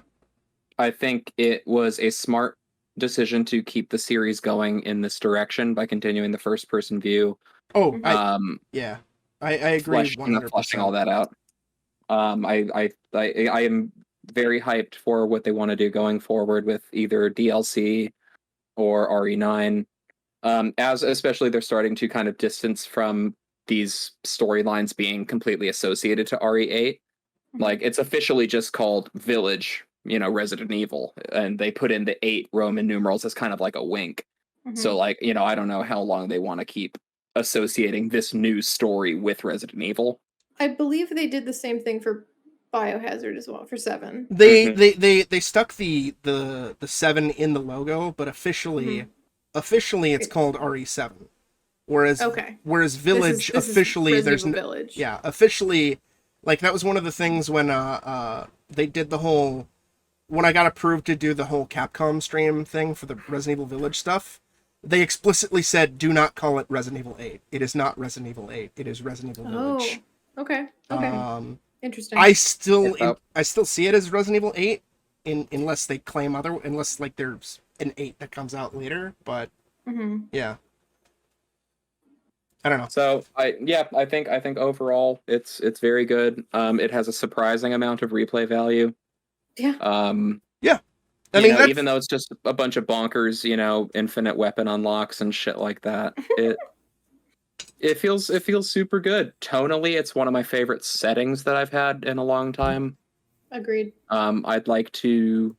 I think it was a smart decision to keep the series going in this direction by continuing the first-person view. Oh, I agree. Fleshing all that out. I am very hyped for what they want to do going forward with either DLC or RE9. As especially they're starting to kind of distance from these storylines being completely associated to RE8. Like, it's officially just called Village, Resident Evil, and they put in the 8 Roman numerals as kind of like a wink. Mm-hmm. So, like, I don't know how long they want to keep associating this new story with Resident Evil. I believe they did the same thing for Biohazard as well for 7. They stuck the 7 in the logo, but officially it's called RE7. Whereas Village this officially is there's Village. Yeah, officially, like that was one of the things when they did the whole, when I got approved to do the whole Capcom stream thing for the Resident Evil Village stuff, they explicitly said, do not call it Resident Evil 8. It is not Resident Evil 8. It is Resident Evil Village. Okay. Interesting. I still Yeah. I still see it as Resident Evil 8, unless they claim unless like there's an 8 that comes out later. But yeah, I don't know. So I think overall it's very good. It has a surprising amount of replay value. Yeah. Yeah, I mean, even though it's just a bunch of bonkers, infinite weapon unlocks and shit like that, it feels super good. Tonally, it's one of my favorite settings that I've had in a long time. Agreed. I'd like to.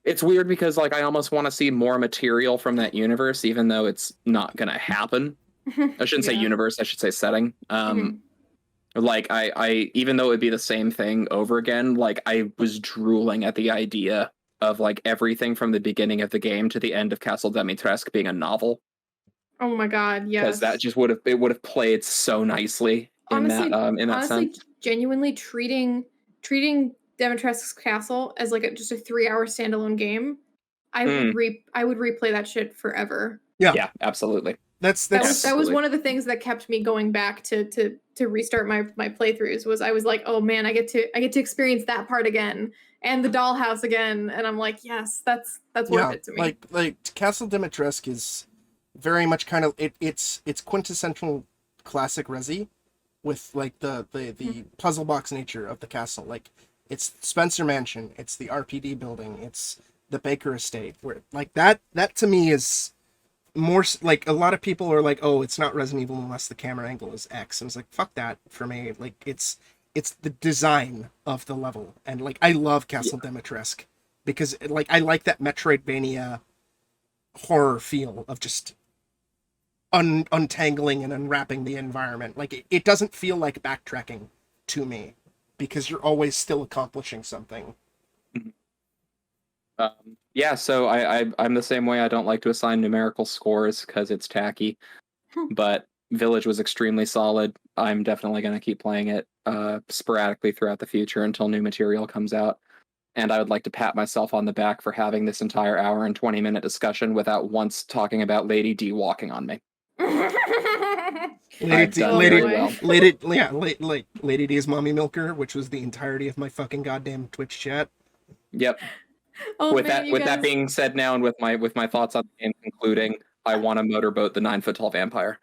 It's weird because like I almost want to see more material from that universe, even though it's not gonna happen. I shouldn't say universe, I should say setting. Like I even though it would be the same thing over again, like I was drooling at the idea of like everything from the beginning of the game to the end of Castle Dimitrescu being a novel. Oh my god, yes. Because that just would have played so nicely in that sense. Genuinely treating Dimitrescu's Castle as like just a 3-hour standalone game, I would replay that shit forever. Yeah, absolutely. That was one of the things that kept me going back to restart my playthroughs. Was I was like, oh man, I get to experience that part again and the dollhouse again, and I'm like, yes, that's worth it to me. Like Castle Dimitrescu is very much kind of it's quintessential classic Resi, with like the puzzle box nature of the castle. Like it's Spencer Mansion, it's the RPD building, it's the Baker Estate, where like that to me is more like a lot of people are like, oh, it's not Resident Evil unless the camera angle is X. I was like, fuck that for me. Like it's the design of the level, and like I love Castle Dimitrescu because like I like that Metroidvania horror feel of just untangling and unwrapping the environment. Like it doesn't feel like backtracking to me because you're always still accomplishing something. Yeah, so I'm the same way. I don't like to assign numerical scores because it's tacky. But Village was extremely solid. I'm definitely going to keep playing it sporadically throughout the future until new material comes out. And I would like to pat myself on the back for having this entire hour and 20-minute discussion without once talking about Lady D walking on me. Lady D's mommy milker, which was the entirety of my fucking goddamn Twitch chat. Yep. Oh, with man, that being said now, and with my thoughts on the game concluding, I want to motorboat the 9-foot-tall vampire.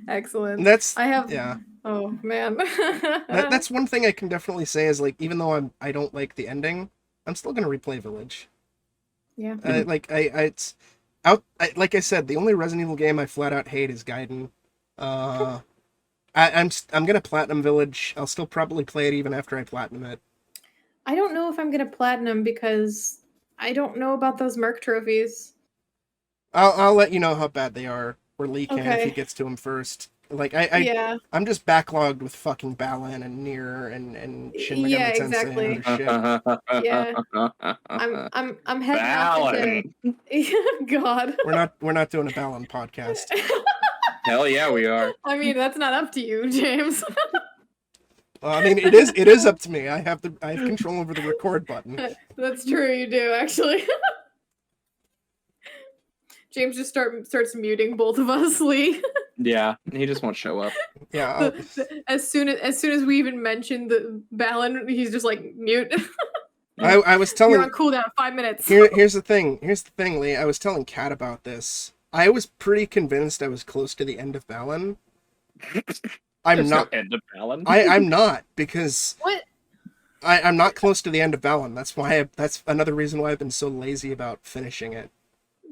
Excellent. Yeah. Oh man. That's one thing I can definitely say is like, even though I don't like the ending, I'm still gonna replay Village. Yeah. Like it's out. Like I said, the only Resident Evil game I flat out hate is Gaiden. I'm gonna platinum Village. I'll still probably play it even after I platinum it. I don't know if I'm gonna platinum because I don't know about those Merc trophies. I'll let you know how bad they are, or Lee can if he gets to them first. Like I'm just backlogged with fucking Balan and Nier and Shin Megami Tensei and other shit. Yeah. I'm heading off into God. We're not doing a Balan podcast. Hell yeah, we are. I mean, that's not up to you, James. I mean, it is up to me. I have control over the record button. That's true, you do actually. James just starts muting both of us, Lee. Yeah, he just won't show up. Yeah. As soon as we even mentioned the Balan, he's just like mute. I was telling you're on cooldown 5 minutes. Here's the thing, Lee. I was telling Kat about this. I was pretty convinced I was close to the end of Balan. I'm not. No end of Balan. I'm not, because what? I'm not close to the end of Balan. That's why. That's another reason why I've been so lazy about finishing it.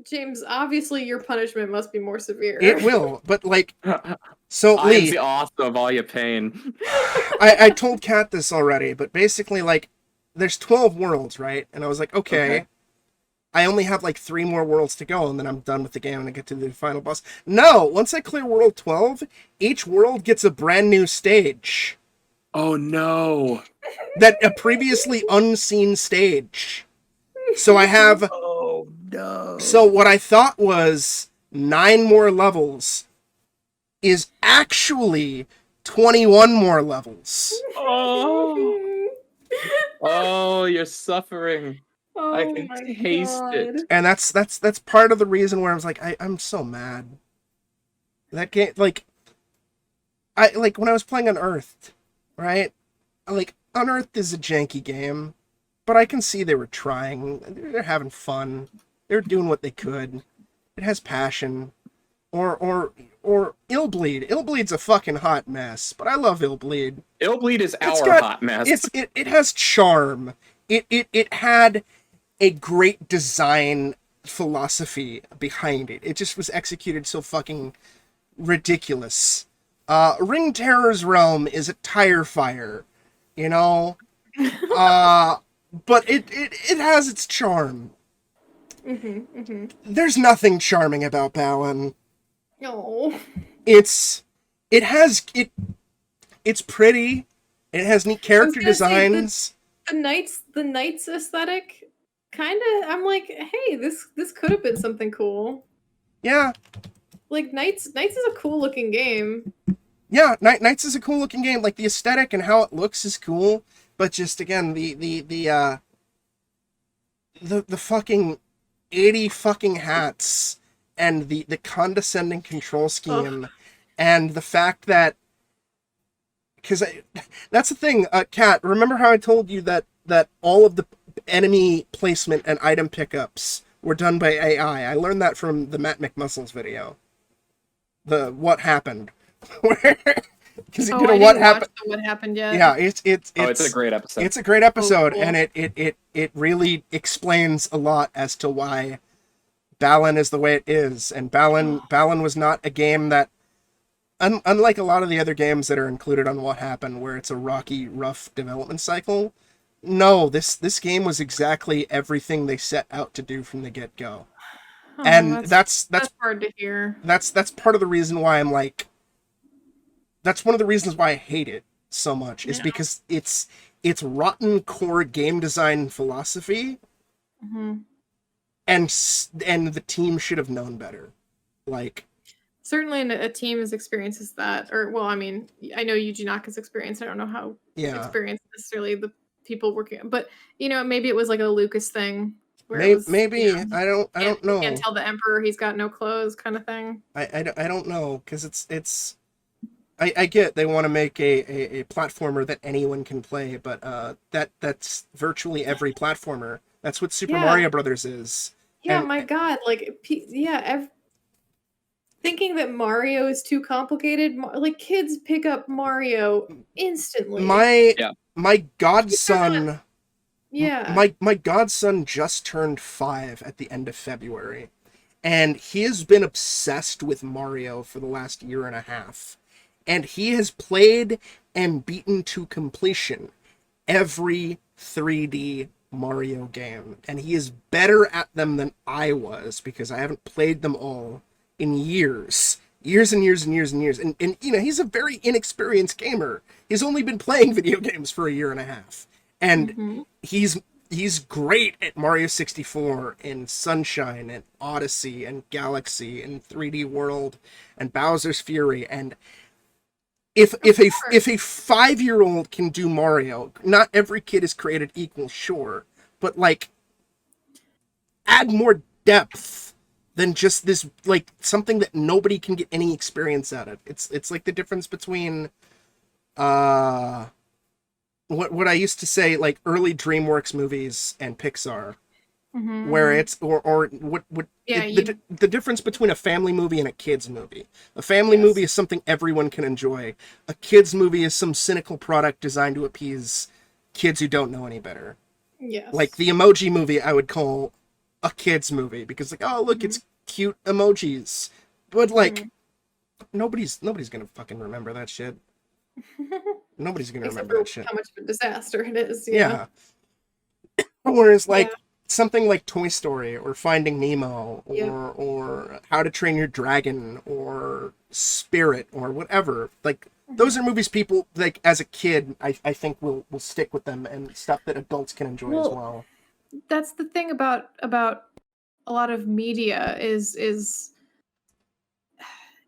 James, obviously your punishment must be more severe. It will, but like, so Lee, I'm the author of all your pain. I told Kat this already, but basically, like, there's 12 worlds, right? And I was like, okay. I only have like 3 more worlds to go, and then I'm done with the game and I get to the final boss. No, once I clear world 12, each world gets a brand new stage. Oh no! That a previously unseen stage. So I have. Oh no! So what I thought was 9 more levels is actually 21 more levels. Oh! Oh, you're suffering. Oh, I can taste it. And that's part of the reason where I was like, I'm so mad. That game, like, I like when I was playing Unearthed, right? Like Unearthed is a janky game, but I can see they were trying. They're having fun. They're doing what they could. It has passion. Or Illbleed. Illbleed's a fucking hot mess, but I love Illbleed. Illbleed is It's our got- hot mess. It has charm. It had a great design philosophy behind it. It just was executed so fucking ridiculous. Ring Terror's Realm is a tire fire, you know? But it has its charm. There's nothing charming about Balan. No. It's pretty. It has neat character gonna say, designs. The Knights aesthetic, kind of. I'm like, hey, this could have been something cool. Yeah. Like Knights is a cool looking game. Yeah, Knights is a cool looking game. Like the aesthetic and how it looks is cool, but just again the fucking 80 fucking hats and the condescending control scheme and the fact that because that's the thing, Kat, remember how I told you that all of the enemy placement and item pickups were done by AI? I learned that from the Matt McMuscles video. The What Happened. Because he did a What Happened. What Happened yet? Yeah, it's a great episode. It's a great episode, cool. and it really explains a lot as to why Balan is the way it is. And Balan was not a game that, unlike a lot of the other games that are included on What Happened, where it's a rocky, rough development cycle. No, this game was exactly everything they set out to do from the get-go. Oh, And that's hard to hear. That's part of the reason why I'm like, that's one of the reasons why I hate it so much, is because it's rotten core game design philosophy, and the team should have known better. Like, certainly a team's experience is that, or well, I mean, I know Yuji Naka's experience. I don't know how experienced necessarily the people working, but maybe it was like a Lucas thing. Maybe I don't know. Can't tell the Emperor he's got no clothes, kind of thing. I don't know, because it's I get they want to make a platformer that anyone can play, but that's virtually every platformer. That's what Super Mario Brothers is. Yeah, my God, like thinking that Mario is too complicated, like kids pick up Mario instantly. My godson. Yeah. My godson just turned 5 at the end of February, and he has been obsessed with Mario for the last year and a half. And he has played and beaten to completion every 3D Mario game. And he is better at them than I was, because I haven't played them all in years. Years and years and years and years. And he's a very inexperienced gamer. He's only been playing video games for a year and a half. And he's great at Mario 64 and Sunshine and Odyssey and Galaxy and 3D World and Bowser's Fury. And if a 5-year-old can do Mario, not every kid is created equal, sure, but like add more depth than just this, like something that nobody can get any experience out of. It's like the difference between what I used to say, like early DreamWorks movies and Pixar, where it's the difference between a family movie and a kids movie. A family movie is something everyone can enjoy. A kids movie is some cynical product designed to appease kids who don't know any better. Yes. Like the Emoji Movie, I would call a kids movie, because like, oh look, it's cute emojis, but like nobody's gonna fucking remember that shit. Nobody's gonna remember that shit. How much of a disaster it is. Yeah. Whereas like something like Toy Story or Finding Nemo or How to Train Your Dragon or Spirit or whatever, like those are movies people like as a kid I think will stick with them, and stuff that adults can enjoy as well. That's the thing about a lot of media is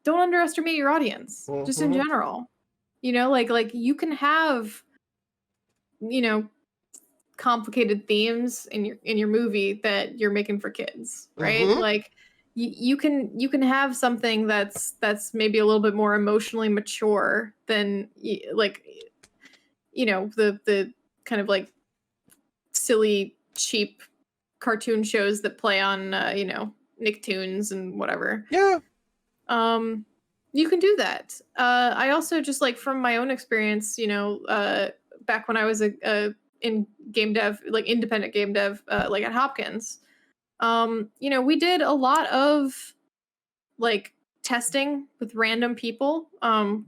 don't underestimate your audience, just in general. Like you can have complicated themes in your movie that you're making for kids, right? Like you can have something that's maybe a little bit more emotionally mature than like the kind of like silly cheap cartoon shows that play on Nicktoons and whatever. Yeah. You can do that. I also just like from my own experience, back when I was in game dev, like independent game dev, like at Hopkins, we did a lot of like testing with random people.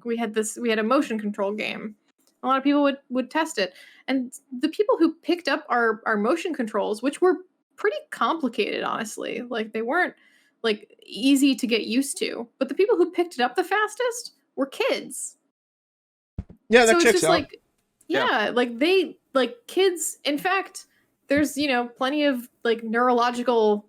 We had a motion control game. A lot of people would test it, and the people who picked up our motion controls, which were pretty complicated, honestly, like they weren't like easy to get used to, but the people who picked it up the fastest were kids. Yeah, that So it's checks just out. like, yeah, like they like kids. In fact, there's plenty of like neurological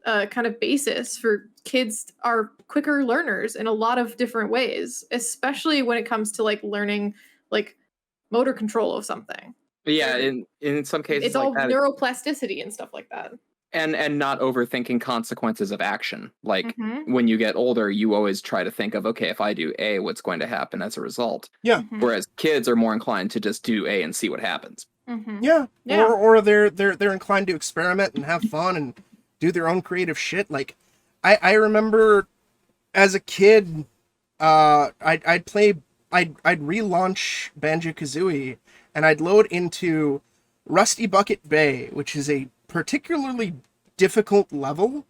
kind of basis for kids are quicker learners in a lot of different ways, especially when it comes to like learning like motor control of something. Yeah, in some cases It's like all that, neuroplasticity and stuff like that. and not overthinking consequences of action. Like Mhm. when you get older, you always try to think of, okay, if I do A, what's going to happen as a result? Yeah. Mhm. Whereas kids are more inclined to just do A and see what happens. Mhm. Yeah. Yeah. Or they're inclined to experiment and have fun and do their own creative shit. Like I remember as a kid, I'd relaunch Banjo-Kazooie and I'd load into Rusty Bucket Bay, which is a particularly difficult level,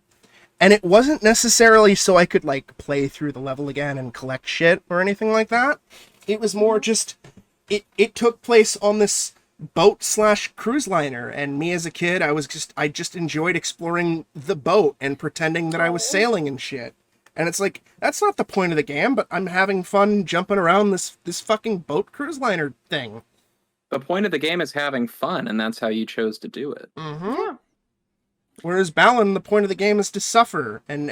and it wasn't necessarily so I could like play through the level again and collect shit or anything like that. It was more just it took place on this boat / cruise liner, and me as a kid, I just enjoyed exploring the boat and pretending that I was sailing and shit. And it's like, that's not the point of the game, but I'm having fun jumping around this fucking boat cruise liner thing. The point of the game is having fun, and that's how you chose to do it. Mm-hmm. Yeah. Whereas Balan, the point of the game is to suffer and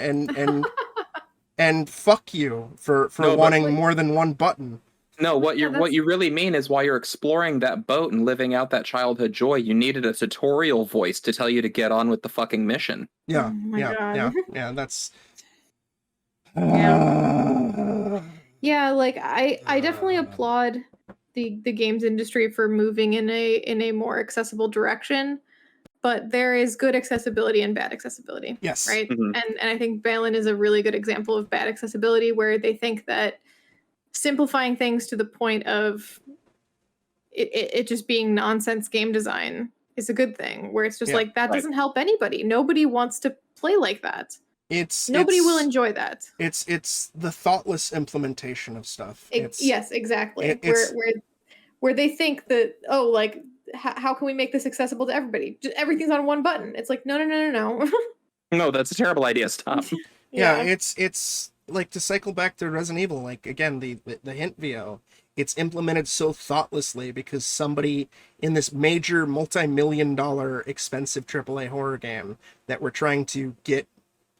and fuck you for No, but wanting like- more than one button. No, what Yeah, you really mean is while you're exploring that boat and living out that childhood joy, you needed a tutorial voice to tell you to get on with the fucking mission. Yeah, Oh my yeah, God. yeah. That's Yeah, like I definitely applaud the games industry for moving in a more accessible direction, but there is good accessibility and bad accessibility. Yes. Right? Mhm. And I think Balin is a really good example of bad accessibility, where they think that simplifying things to the point of it just being nonsense game design is a good thing, where it's just Yeah, like that right. doesn't help anybody. Nobody wants to play like that. It's Nobody will enjoy that. It's the thoughtless implementation of stuff. Yes, exactly. it's- Where they think that, oh, like how can we make this accessible to everybody? Just, everything's on one button. It's like no. No, that's a terrible idea. Stop. Yeah, it's like, to cycle back to Resident Evil, like again the hint VO, it's implemented so thoughtlessly because somebody in this major multi-million-dollar expensive AAA horror game that we're trying to get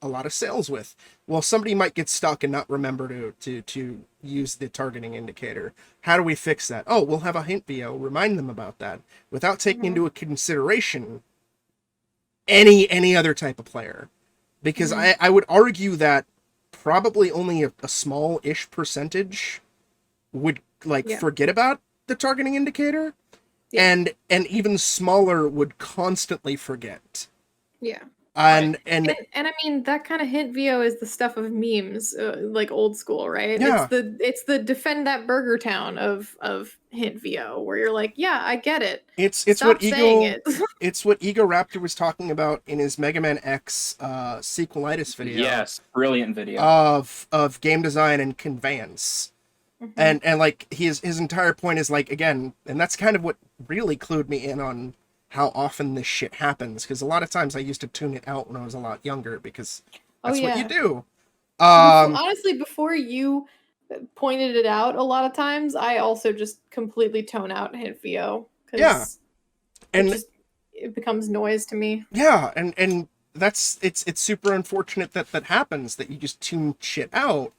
a lot of sales with. Well, somebody might get stuck and not remember to use the targeting indicator. How do we fix that? Oh, we'll have a hint VO remind them about that without taking into a consideration any other type of player. Because I would argue that probably only a small-ish percentage would forget about the targeting indicator, Yeah. and even smaller would constantly forget. Yeah. And And I mean that kind of hint VO is the stuff of memes, like old school, right? Yeah. It's the defend that burger town of hint VO, where you're like, yeah, I get it. it's Stop what saying Ego it. it's what Ego Raptor was talking about in his Mega Man X sequelitis video. Yes, brilliant video. Of game design and conveyance. And like his entire point is like, again, and that's kind of what really clued me in on how often this shit happens, because a lot of times I used to tune it out when I was a lot younger, because that's what you do. Honestly, before you pointed it out, a lot of times I also just completely tone out hint VO. Yeah. And it becomes noise to me. yeah, and that's it's super unfortunate that happens, that you just tune shit out.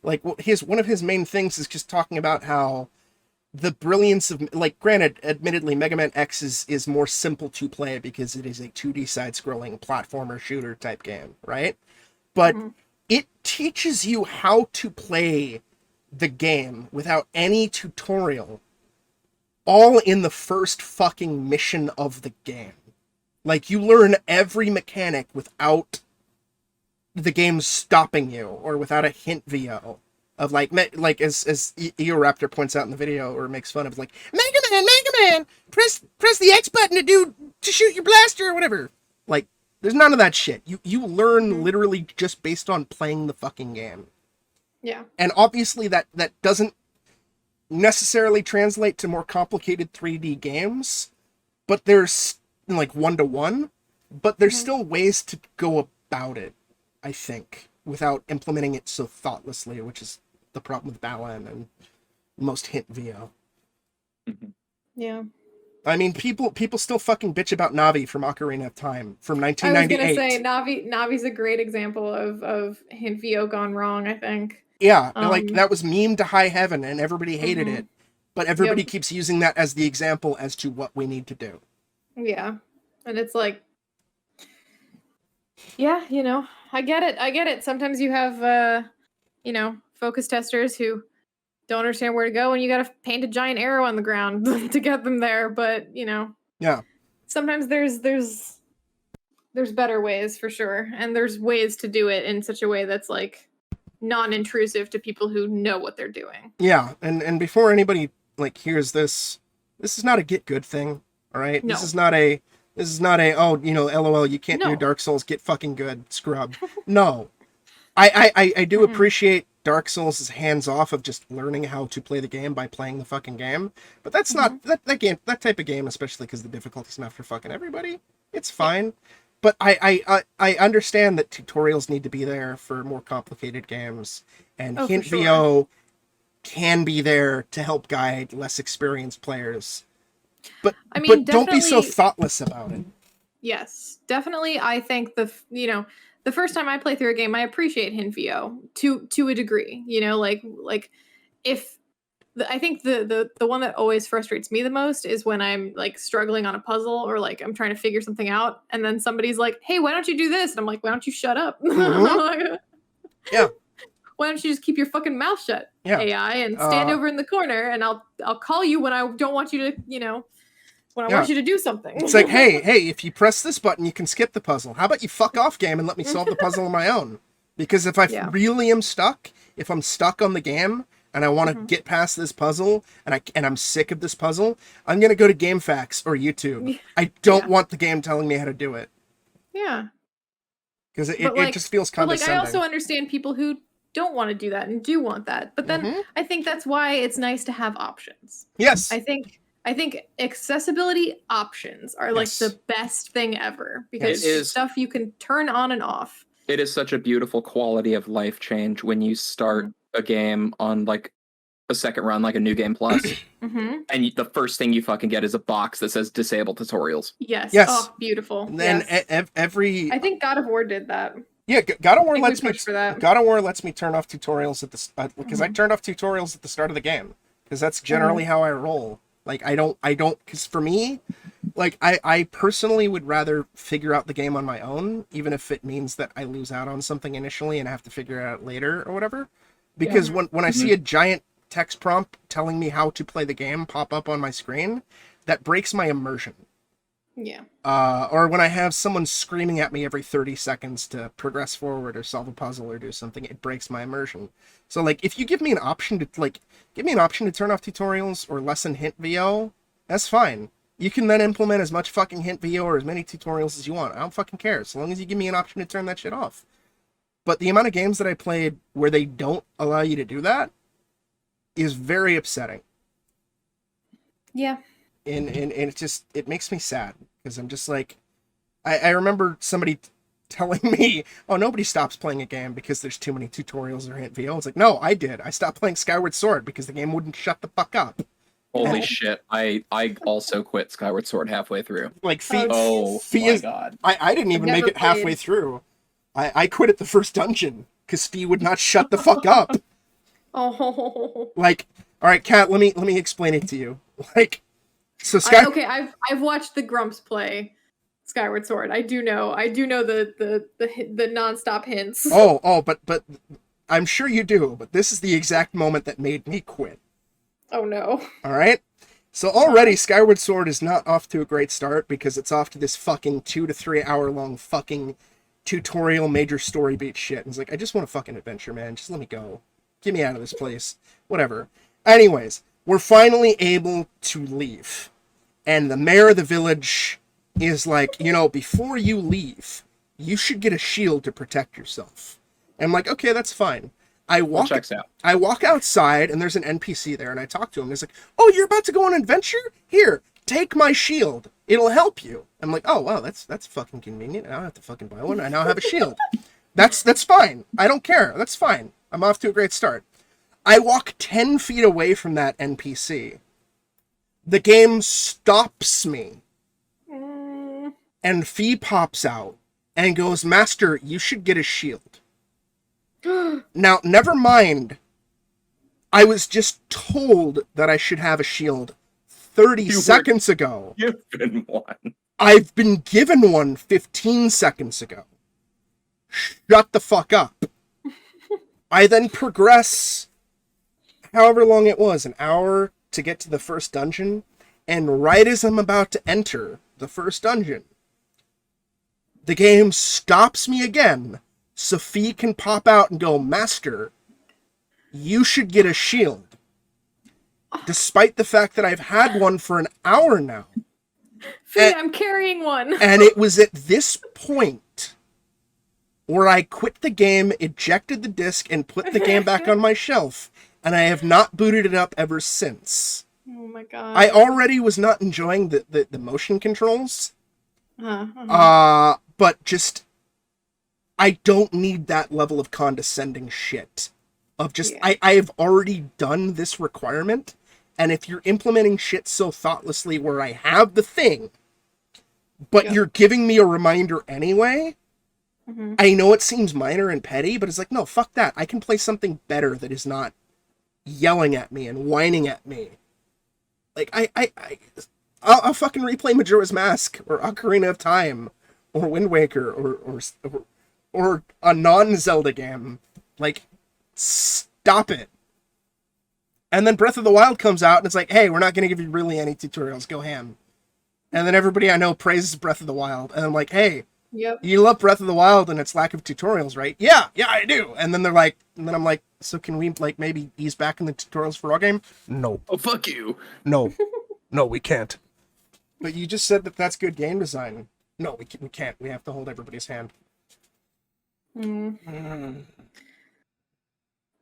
Like one of his main things is just talking about how the brilliance of, like, granted, admittedly, Mega Man X is more simple to play because it is a 2D side-scrolling platformer shooter type game, right? but it teaches you how to play the game without any tutorial, all in the first fucking mission of the game. Like, you learn every mechanic without the game stopping you, or without a hint VO of like as Eoraptor points out in the video, or makes fun of, like, Mega Man, press the X button to shoot your blaster or whatever. Like, there's none of that shit. You learn literally just based on playing the fucking game. Yeah. And obviously that doesn't necessarily translate to more complicated 3D games, but there's like 1-to-1, but there's still ways to go about it, I think, without implementing it so thoughtlessly, which is the problem with Balan and most hint VO. Yeah. I mean, people still fucking bitch about Navi from Ocarina of Time from I was 1998. gonna say Navi's a great example of hint VO gone wrong, I think. Yeah, like, that was memed to high heaven and everybody hated it, but everybody keeps using that as the example as to what we need to do. Yeah. And it's like, yeah, I get it. Sometimes you have, focus testers who don't understand where to go, and you gotta paint a giant arrow on the ground to get them there. But, Yeah. sometimes there's better ways, for sure. And there's ways to do it in such a way that's, like, non-intrusive to people who know what they're doing. Yeah, and before anybody, like, hears this is not a get good thing, all right? No. This is not a LOL, you can't do Dark Souls, get fucking good, scrub. No. I do appreciate Dark Souls' hands-off of just learning how to play the game by playing the fucking game, but that's not, that type of game, especially because the difficulty's not for fucking everybody, it's fine. But I understand that tutorials need to be there for more complicated games, and hint VO can be there to help guide less experienced players. But don't be so thoughtless about it. Yes, definitely. I think the first time I play through a game, I appreciate hint VO to a degree. Like if I think the one that always frustrates me the most is when I'm, like, struggling on a puzzle, or, like, I'm trying to figure something out, and then somebody's like, "Hey, why don't you do this?" And I'm like, "Why don't you shut up?" Yeah. Why don't you just keep your fucking mouth shut, Yeah. AI, and stand over in the corner, and I'll call you when I don't want you to, when I want you to do something. It's like, hey, if you press this button, you can skip the puzzle. How about you fuck off, game, and let me solve the puzzle on my own? Because if I really am stuck, if I'm stuck on the game, and I want to get past this puzzle, and I'm sick of this puzzle, I'm gonna go to GameFAQs or YouTube. I don't want the game telling me how to do it. Yeah. Because it just feels condescending. I also understand people who don't want to do that and do want that. But then I think that's why it's nice to have options. Yes. I think accessibility options are like the best thing ever, because it's stuff you can turn on and off. It is such a beautiful quality of life change when you start a game on, like, a second run, like a new game plus, and the first thing you fucking get is a box that says disable tutorials. Yes. Oh, beautiful. And then I think God of War did that. Yeah, God of War lets me turn off tutorials at the because I turned off tutorials at the start of the game, because that's generally how I roll. Like, I don't because for me, like, I personally would rather figure out the game on my own, even if it means that I lose out on something initially and have to figure it out later or whatever. Because when I see a giant text prompt telling me how to play the game pop up on my screen, that breaks my immersion. Yeah. Or when I have someone screaming at me every 30 seconds to progress forward or solve a puzzle or do something, it breaks my immersion. So, like, if you give me an option to turn off tutorials or lessen hint VO, that's fine. You can then implement as much fucking hint VO or as many tutorials as you want. I don't fucking care, so long as you give me an option to turn that shit off. But the amount of games that I played where they don't allow you to do that is very upsetting. Yeah. And it makes me sad, because I'm just like, I remember somebody telling me, oh, nobody stops playing a game because there's too many tutorials or hint VO. It's like, no, I did. I stopped playing Skyward Sword because the game wouldn't shut the fuck up. Holy shit. I also quit Skyward Sword halfway through. Like, my God. I didn't even make it halfway through. I quit at the first dungeon because Fee would not shut the fuck up. Oh. Like, all right, Kat, let me explain it to you. Like, so I've watched the Grumps play Skyward Sword. I do know the nonstop hints. But I'm sure you do, but this is the exact moment that made me quit. Oh no. All right? So already Skyward Sword is not off to a great start because it's off to this fucking 2 to 3 hour long fucking tutorial major story beat shit. And it's like, I just want a fucking adventure, man. Just let me go. Get me out of this place. Whatever. Anyways, we're finally able to leave. And the mayor of the village is like, before you leave, you should get a shield to protect yourself. And I'm like, okay, that's fine. I walk outside, and there's an NPC there, and I talk to him. And he's like, oh, you're about to go on an adventure? Here, take my shield. It'll help you. I'm like, oh, wow, that's fucking convenient. I don't have to fucking buy one. I now have a shield. That's fine. I don't care. That's fine. I'm off to a great start. I walk 10 feet away from that NPC. The game stops me. And Fee pops out and goes, Master, you should get a shield. Now, never mind. I was just told that I should have a shield 30 seconds ago. Given one. I've been given one 15 seconds ago. Shut the fuck up. I then progress however long it was, an hour to get to the first dungeon, and right as I'm about to enter the first dungeon, the game stops me again, so Fee can pop out and go, Master, you should get a shield. Despite the fact that I've had one for an hour now. Fee, I'm carrying one. And it was at this point where I quit the game, ejected the disc, and put the game back on my shelf, and I have not booted it up ever since. Oh my god. I already was not enjoying the motion controls. But just, I don't need that level of condescending shit. Of just, yeah. I have already done this requirement, and if you're implementing shit so thoughtlessly where I have the thing, but you're giving me a reminder anyway, I know it seems minor and petty, but it's like, no, fuck that. I can play something better that is not yelling at me and whining at me. Like, I'll fucking replay Majora's Mask, or Ocarina of Time, or Wind Waker, or a non-Zelda game. Like, stop it. And then Breath of the Wild comes out, and it's like, hey, we're not going to give you really any tutorials, go ham. And then everybody I know praises Breath of the Wild, and I'm like, hey, you love Breath of the Wild and its lack of tutorials, right? Yeah, I do. And then they're like, and then I'm like, so can we, like, maybe ease back in the tutorials for our game? No. Oh, fuck you. No. No, we can't. But you just said that that's good game design. No, we can't. We have to hold everybody's hand.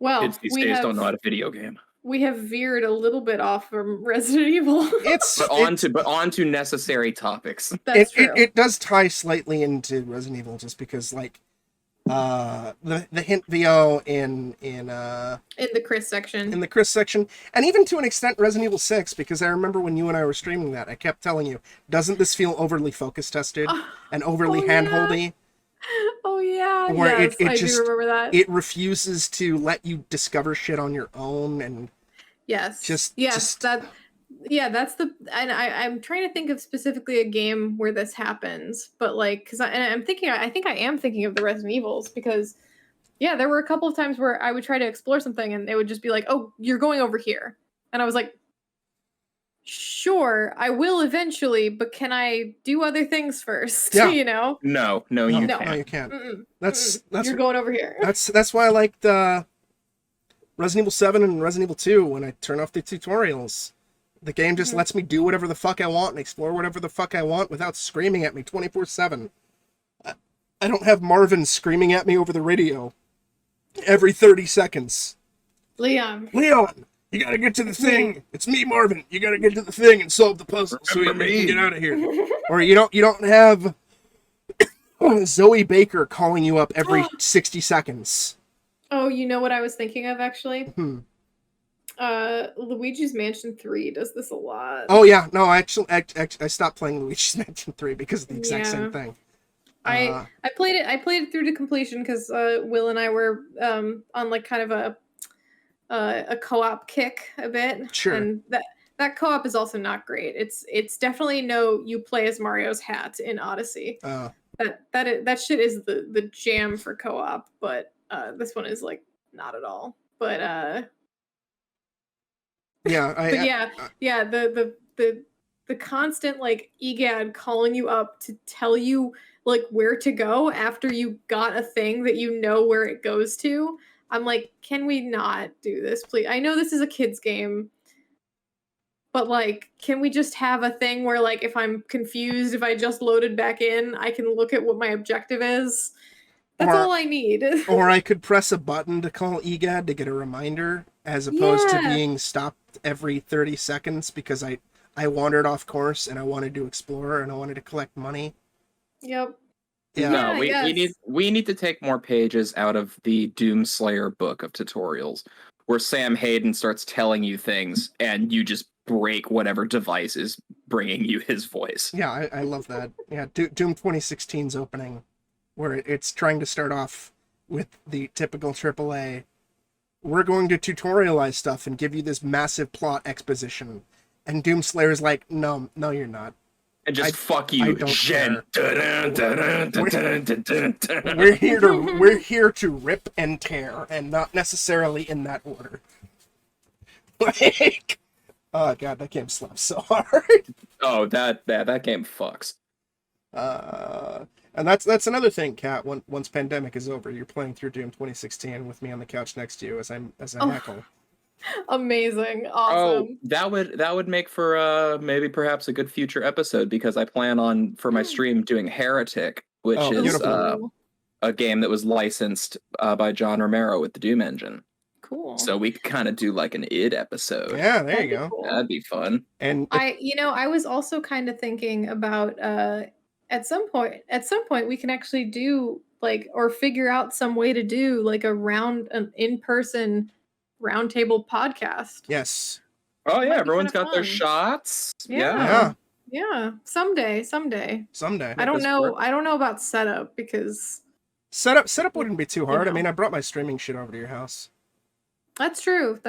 Well, kids these days don't know how to video game. We have veered a little bit off from Resident Evil. But on to necessary topics. That's true. It does tie slightly into Resident Evil just because, like, the hint VO in the Chris section. In the Chris section, and even to an extent Resident Evil 6, because I remember when you and I were streaming that, I kept telling you, doesn't this feel overly focus tested and overly hand-holdy? Oh yeah, where yes, it I just, do remember that. It refuses to let you discover shit on your own, and that's the. And I'm trying to think of specifically a game where this happens, but like, because I think I am thinking of the Resident Evils, because there were a couple of times where I would try to explore something and they would just be like, oh, you're going over here, and I was like, sure, I will eventually, but can I do other things first? Yeah. You know? No, you can't. No, you can't. That's you're going over here. That's why I liked Resident Evil 7 and Resident Evil 2 when I turn off the tutorials. The game just lets me do whatever the fuck I want and explore whatever the fuck I want without screaming at me 24/7. I don't have Marvin screaming at me over the radio every 30 seconds. Leon, you gotta get to the thing. It's me, Marvin. You gotta get to the thing and solve the puzzle so you can get out of here. Or you don't have Zoe Baker calling you up every 60 seconds. Oh, you know what I was thinking of, actually? Luigi's Mansion 3 does this a lot. Oh yeah, no, I stopped playing Luigi's Mansion 3 because of the exact same thing. I played it through to completion because Will and I were on like kind of a co-op kick a bit. Sure. And that co-op is also not great. It's definitely no you play as Mario's hat in Odyssey. That shit is the jam for co-op, but this one is like not at all. But the constant like EGAD calling you up to tell you like where to go after you got a thing that you know where it goes to. I'm like, can we not do this, please? I know this is a kid's game, but like, can we just have a thing where like if I'm confused, if I just loaded back in, I can look at what my objective is? That's all I need. Or I could press a button to call EGAD to get a reminder, as opposed to being stopped every 30 seconds because I wandered off course and I wanted to explore and I wanted to collect money. Yep. Yeah. No, we need to take more pages out of the Doomslayer book of tutorials, where Sam Hayden starts telling you things and you just break whatever device is bringing you his voice. Yeah, I love that. Yeah, Doom 2016's opening, where it's trying to start off with the typical AAA. We're going to tutorialize stuff and give you this massive plot exposition. And Doomslayer's like, no, you're not. And just fuck you, Jen. We're here to rip and tear, and not necessarily in that order. Like, oh god, that game slaps so hard. Oh, that game fucks. And that's another thing, Kat. Once pandemic is over, you're playing through Doom 2016 with me on the couch next to you as I heckle. Amazing, awesome. Oh, that would make for maybe perhaps a good future episode, because I plan on for my stream doing Heretic, which is a game that was licensed by John Romero with the Doom engine. Cool. So we could kind of do like an id episode. Yeah, there you go. Cool. That'd be fun. And I was also kind of thinking about at some point we can actually do like, or figure out some way to do like an in-person roundtable podcast. Yes. Oh yeah, everyone's got their shots. Yeah. Someday. I don't know about setup, because setup wouldn't be too hard. I mean, I brought my streaming shit over to your house. That's true.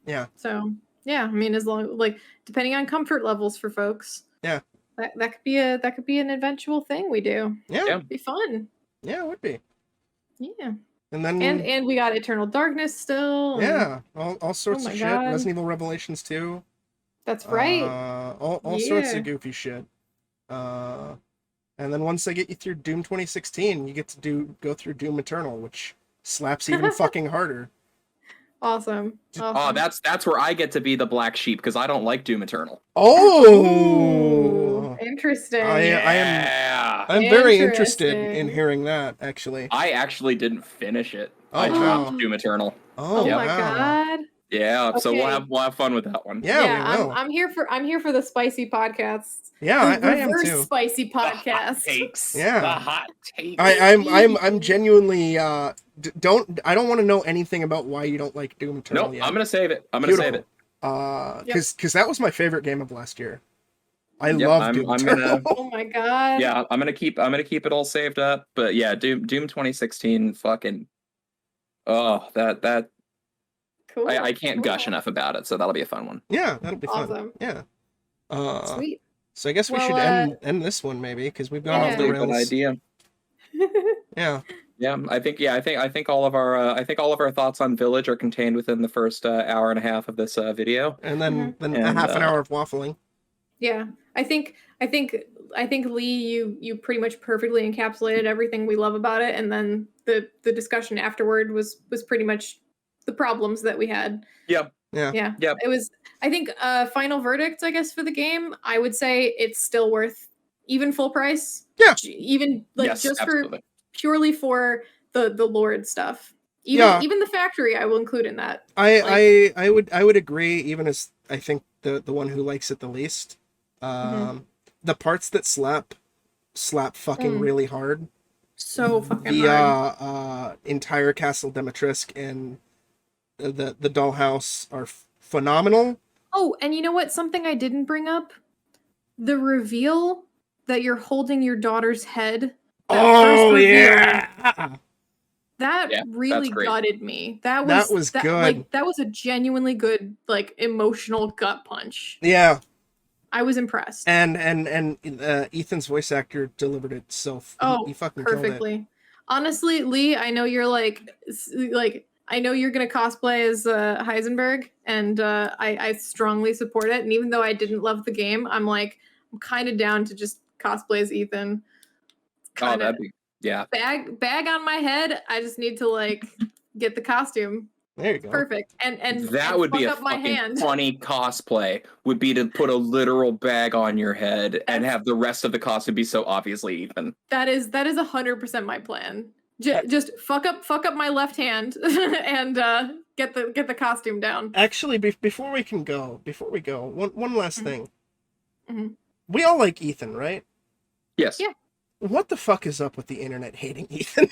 Yeah. So yeah, I mean, as long like depending on comfort levels for folks. Yeah. That could be an eventual thing we do. Yeah. It'd be fun. Yeah, it would be. Yeah. And then and we got Eternal Darkness still. Yeah, all sorts of shit. God. Resident Evil Revelations 2. That's right. All sorts of goofy shit. And then once I get you through Doom 2016, you get to go through Doom Eternal, which slaps even fucking harder. Awesome. Oh, that's where I get to be the black sheep, because I don't like Doom Eternal. Oh, interesting. I'm very interested in hearing that, actually. I actually didn't finish it. I dropped Doom Eternal. Oh my god. Yeah, okay. So we'll have fun with that one. Yeah, we will. I'm here for the spicy podcasts. Yeah, I am too. Spicy podcasts. The hot takes. I'm genuinely I don't want to know anything about why you don't like Doom Eternal. Nope, yet. I'm gonna save it. Because that was my favorite game of last year. I love Doom Eternal. Oh my god. Yeah, I'm gonna keep it all saved up. But yeah, Doom 2016, fucking. Oh, that. Cool. I can't gush enough about it, so that'll be a fun one. Yeah, that'll be fun. Awesome. Yeah. Sweet. So I guess we should end this one maybe, because we've gone off the rails. Good idea. Yeah. Yeah, I think all of our thoughts on Village are contained within the first hour and a half of this video, and then a half an hour of waffling. Yeah, I think Lee, you pretty much perfectly encapsulated everything we love about it, and then the discussion afterward was pretty much the problems that we had. Yep. Yeah. It was, I think, final verdict, I guess, for the game. I would say it's still worth even full price. Yeah. Even like absolutely. Purely for the Lord stuff. Even the factory, I will include in that. I would agree. Even as I think the one who likes it the least, the parts that slap fucking really hard. So fucking hard. The entire Castle Demetrisk and the dollhouse are phenomenal. Oh, and you know what? Something I didn't bring up: the reveal that you're holding your daughter's head. Oh yeah. That Yeah, really that's great. gutted me. That was good. Like, that was a genuinely good, like, emotional gut punch. Yeah. I was impressed. And Ethan's voice actor delivered it so he fucking killed it. Perfectly. Honestly, Lee, I know you're like I know you're gonna cosplay as Heisenberg, and I strongly support it. And even though I didn't love the game, I'm kind of down to just cosplay as Ethan. Oh, that'd be bag on my head. I just need to like get the costume. There you go. Perfect. And that would be a fuck up my fucking hand. funny cosplay. Would be to put a literal bag on your head and have the rest of the costume be so obviously Ethan. That is 100% my plan. Just fuck up my left hand and get the costume down. Actually, before we go, one last thing. Mm-hmm. We all like Ethan, right? Yes. Yeah. What the fuck is up with the internet hating Ethan?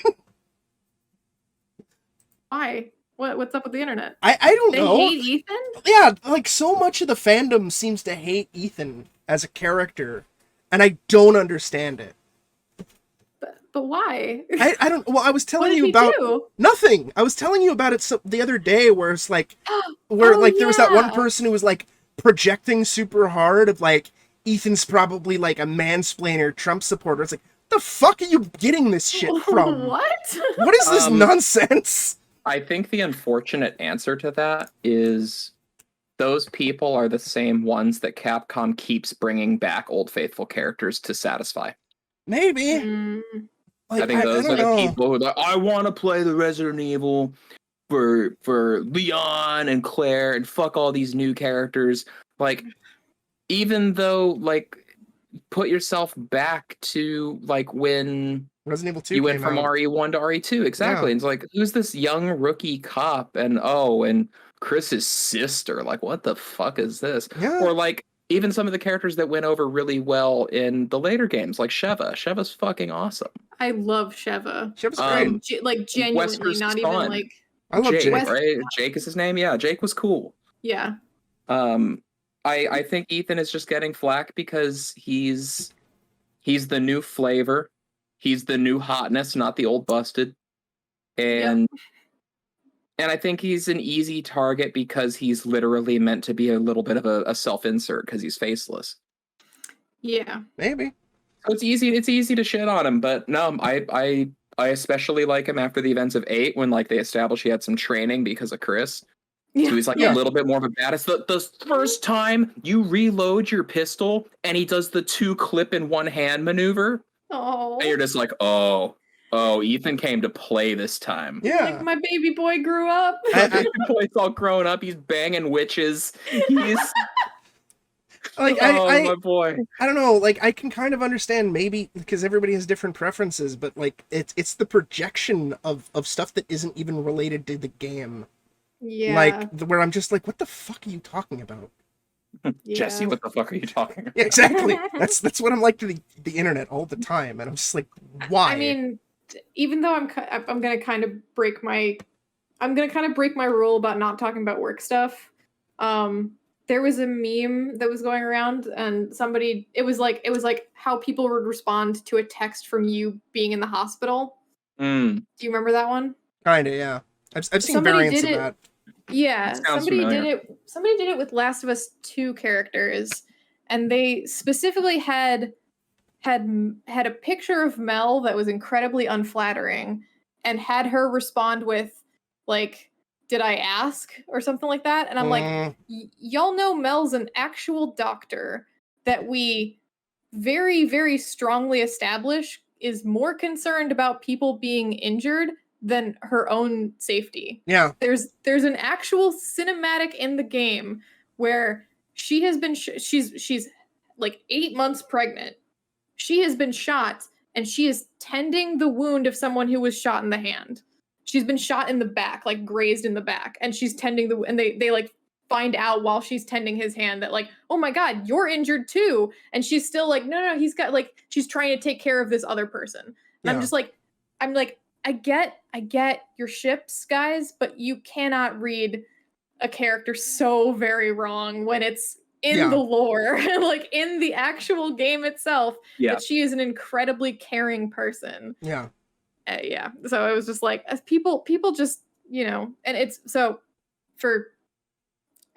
Why? What's up with the internet? I don't know. They hate Ethan? Yeah, like so much of the fandom seems to hate Ethan as a character, and I don't understand it. But why? I don't. Well, I was telling What did you he about do? nothing. I was telling you about it the other day, where it's like, where like there was that one person who was like projecting super hard of like Ethan's probably like a mansplainer Trump supporter. It's like, the fuck are you getting this shit from? What? What is this nonsense? I think the unfortunate answer to that is those people are the same ones that Capcom keeps bringing back Old Faithful characters to satisfy. Maybe. Like, I think those are the know. people who are like, I want to play the Resident Evil for Leon and Claire and fuck all these new characters. Like, even though, like, put yourself back to, like, when Resident Evil 2 you went from out. RE1 to RE2. Exactly. Yeah. It's like, who's this young rookie cop? And Chris's sister. Like, what the fuck is this? Yeah. Or, like, even some of the characters that went over really well in the later games, like Sheva. Sheva's fucking awesome. I love Sheva. Sheva's great. Like, genuinely, Wesker's not son. even like... I love Jake. Right? Jake is his name? Yeah, Jake was cool. Yeah. I think Ethan is just getting flack because he's the new flavor. He's the new hotness, not the old busted. And I think he's an easy target because he's literally meant to be a little bit of a self-insert because he's faceless. Yeah. Maybe. So it's easy to shit on him, but no, I especially like him after the events of 8 when like they established he had some training because of Chris. Yeah. So he's like a little bit more of a badass. The first time you reload your pistol and he does the 2 clip in one hand maneuver, and you're just like, oh, Ethan came to play this time. Yeah. Like, my baby boy grew up. My baby boy's all grown up. He's banging witches. He's like, my boy. I don't know. Like, I can kind of understand maybe because everybody has different preferences, but like, it's the projection of stuff that isn't even related to the game. Yeah. Like, where I'm just like, what the fuck are you talking about? Yeah. Jesse, what the fuck are you talking about? Yeah, exactly. That's what I'm like to the internet all the time, and I'm just like, why? I mean, even though I'm gonna kind of break my rule about not talking about work stuff. There was a meme that was going around, and it was like how people would respond to a text from you being in the hospital. Do you remember that one? Kinda, yeah. I've seen variants of that. Yeah, somebody familiar. did it with Last of Us 2 characters, and they specifically had a picture of Mel that was incredibly unflattering, and had her respond with like, "Did I ask?" or something like that. And I'm like, y'all know Mel's an actual doctor that we very, very strongly establish is more concerned about people being injured than her own safety. Yeah. There's an actual cinematic in the game where she has been she's like 8 months pregnant. She has been shot, and she is tending the wound of someone who was shot in the hand. She's been shot in the back, like grazed in the back, and she's tending and they like find out while she's tending his hand that like, oh my god, you're injured too. And she's still like, no, he's got like, she's trying to take care of this other person. And Yeah. I'm like, I get your ships, guys, but you cannot read a character so very wrong when it's in the lore, like in the actual game itself, that she is an incredibly caring person. Yeah. Yeah. So it was just like, as people just, and it's so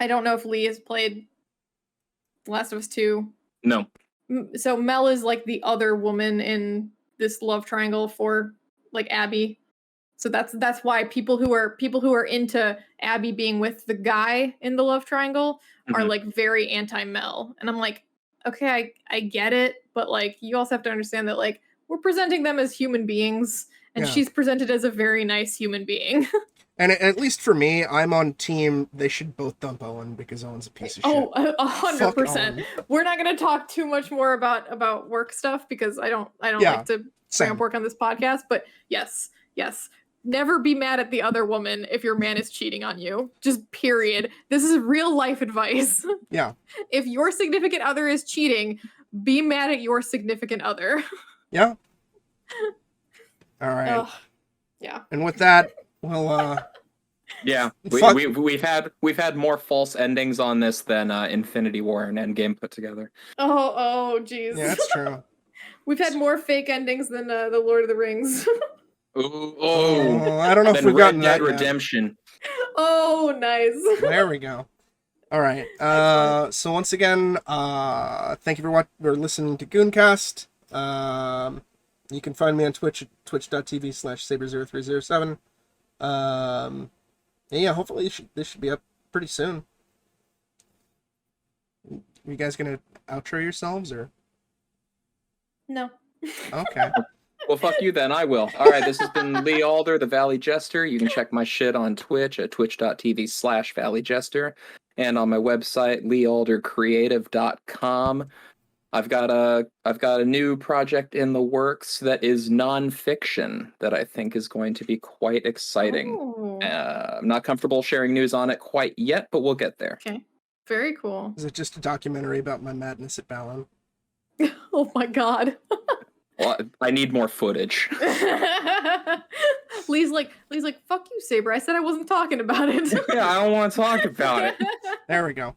I don't know if Lee has played The Last of Us 2. No. So Mel is like the other woman in this love triangle for like Abby. So that's why people who are into Abby being with the guy in the love triangle are like very anti-Mel. And I'm like, okay, I get it, but like you also have to understand that like we're presenting them as human beings, and she's presented as a very nice human being. And at least for me, I'm on team. They should both dump Owen because Owen's a piece of shit. 100%. We're not going to talk too much more about work stuff because I don't like to bring up work on this podcast. But yes, never be mad at the other woman if your man is cheating on you. Just period. This is real life advice. Yeah. If your significant other is cheating, be mad at your significant other. Yeah. All right. Yeah. And with that. Well, yeah, we've had more false endings on this than Infinity War and Endgame put together. Oh, jeez. Yeah, that's true. We've had more fake endings than the Lord of the Rings. I don't know if we've gotten that yet. Redemption. Oh, nice. There we go. All right. So once again, thank you for listening to Gooncast. You can find me on Twitch at twitch.tv/saber0307. Yeah, hopefully this should be up pretty soon. You guys gonna outro yourselves or? No. Okay. Well, fuck you then. I will. All right, this has been Lee Alder, the ValleyJester. You can check my shit on Twitch at twitch.tv/ValleyJester and on my website, leealdercreative.com. I've got a new project in the works that is nonfiction that I think is going to be quite exciting. I'm not comfortable sharing news on it quite yet, but we'll get there. Okay. Very cool. Is it just a documentary about my madness at Balan? Oh my god. Well, I need more footage. Lee's like, fuck you, Saber. I said I wasn't talking about it. Yeah, I don't want to talk about it. There we go.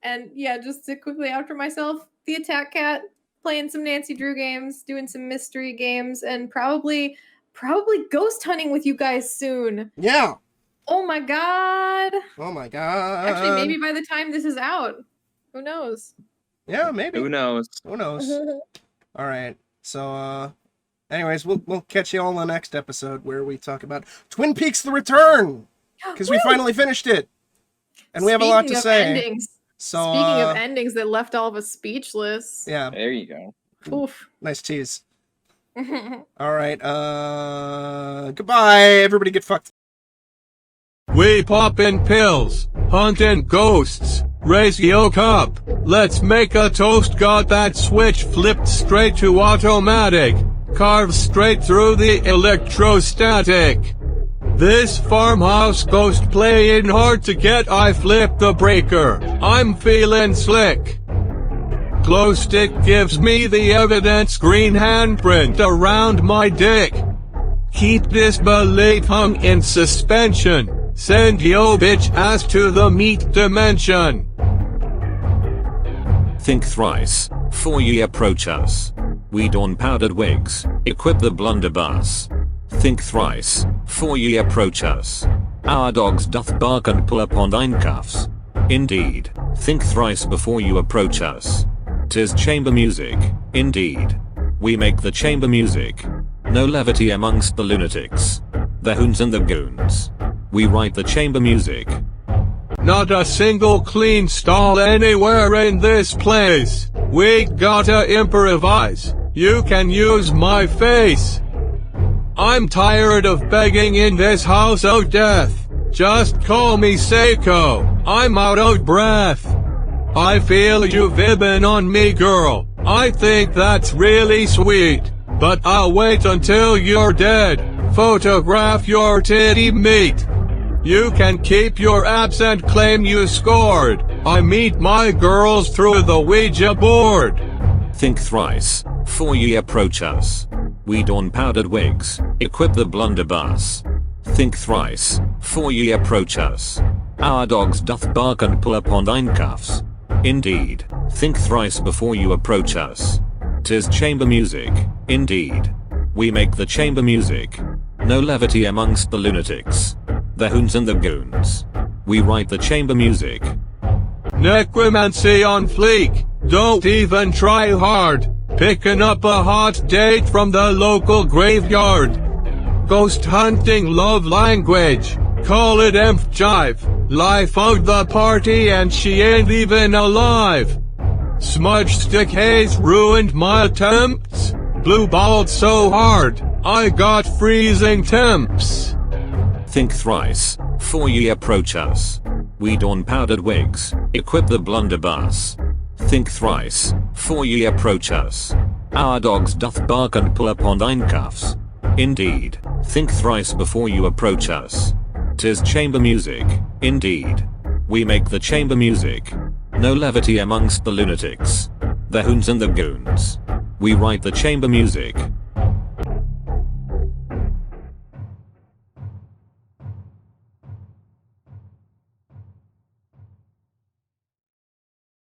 And yeah, just to quickly outro myself, the Attack Cat, playing some Nancy Drew games, doing some mystery games, and probably ghost hunting with you guys soon. Yeah. Oh my god. Actually, maybe by the time this is out. Who knows? Yeah, maybe. Who knows? All right. So, anyways, we'll catch you all in the next episode where we talk about Twin Peaks: The Return, because we finally finished it, and we have a lot to say. Endings. So, speaking of endings that left all of us speechless. Yeah. There you go. Oof. Nice tease. All right. Goodbye. Everybody get fucked. We poppin' pills, hunting ghosts, raise yo cup, let's make a toast. Got that switch flipped straight to automatic, carved straight through the electrostatic. This farmhouse ghost playing hard to get, I flip the breaker, I'm feeling slick. Glow stick gives me the evidence, green handprint around my dick. Keep disbelief hung in suspension. Send yo bitch ass to the meat dimension. Think thrice, 4 ye approach us. We don powdered wigs, equip the blunderbuss. Think thrice, 4 ye approach us. Our dogs doth bark and pull upon thine cuffs. Indeed, think thrice before you approach us. 'Tis chamber music, indeed. We make the chamber music. No levity amongst the lunatics, the hoons and the goons. We write the chamber music. Not a single clean stall anywhere in this place. We gotta improvise. You can use my face. I'm tired of begging in this house of death. Just call me Seiko. I'm out of breath. I feel you fibbing on me, girl. I think that's really sweet. But I'll wait until you're dead. Photograph your titty meat. You can keep your abs and claim you scored. I meet my girls through the Ouija board. Think thrice, 4 ye approach us. We don powdered wigs, equip the blunderbuss. Think thrice, 4 ye approach us. Our dogs doth bark and pull upon thine cuffs. Indeed, think thrice before you approach us. 'Tis chamber music, indeed. We make the chamber music. No levity amongst the lunatics. The hoons and the goons. We write the chamber music. Necromancy on fleek. Don't even try hard. Picking up a hot date from the local graveyard. Ghost hunting love language. Call it emph jive. Life out the party and she ain't even alive. Smudge stick haze ruined my attempts. Blue balled so hard, I got freezing temps. Think thrice, 4 ye approach us. We don powdered wigs, equip the blunderbuss. Think thrice, 4 ye approach us. Our dogs doth bark and pull upon thine cuffs. Indeed, think thrice before you approach us. 'Tis chamber music, indeed. We make the chamber music. No levity amongst the lunatics. The hoons and the goons. We write the chamber music.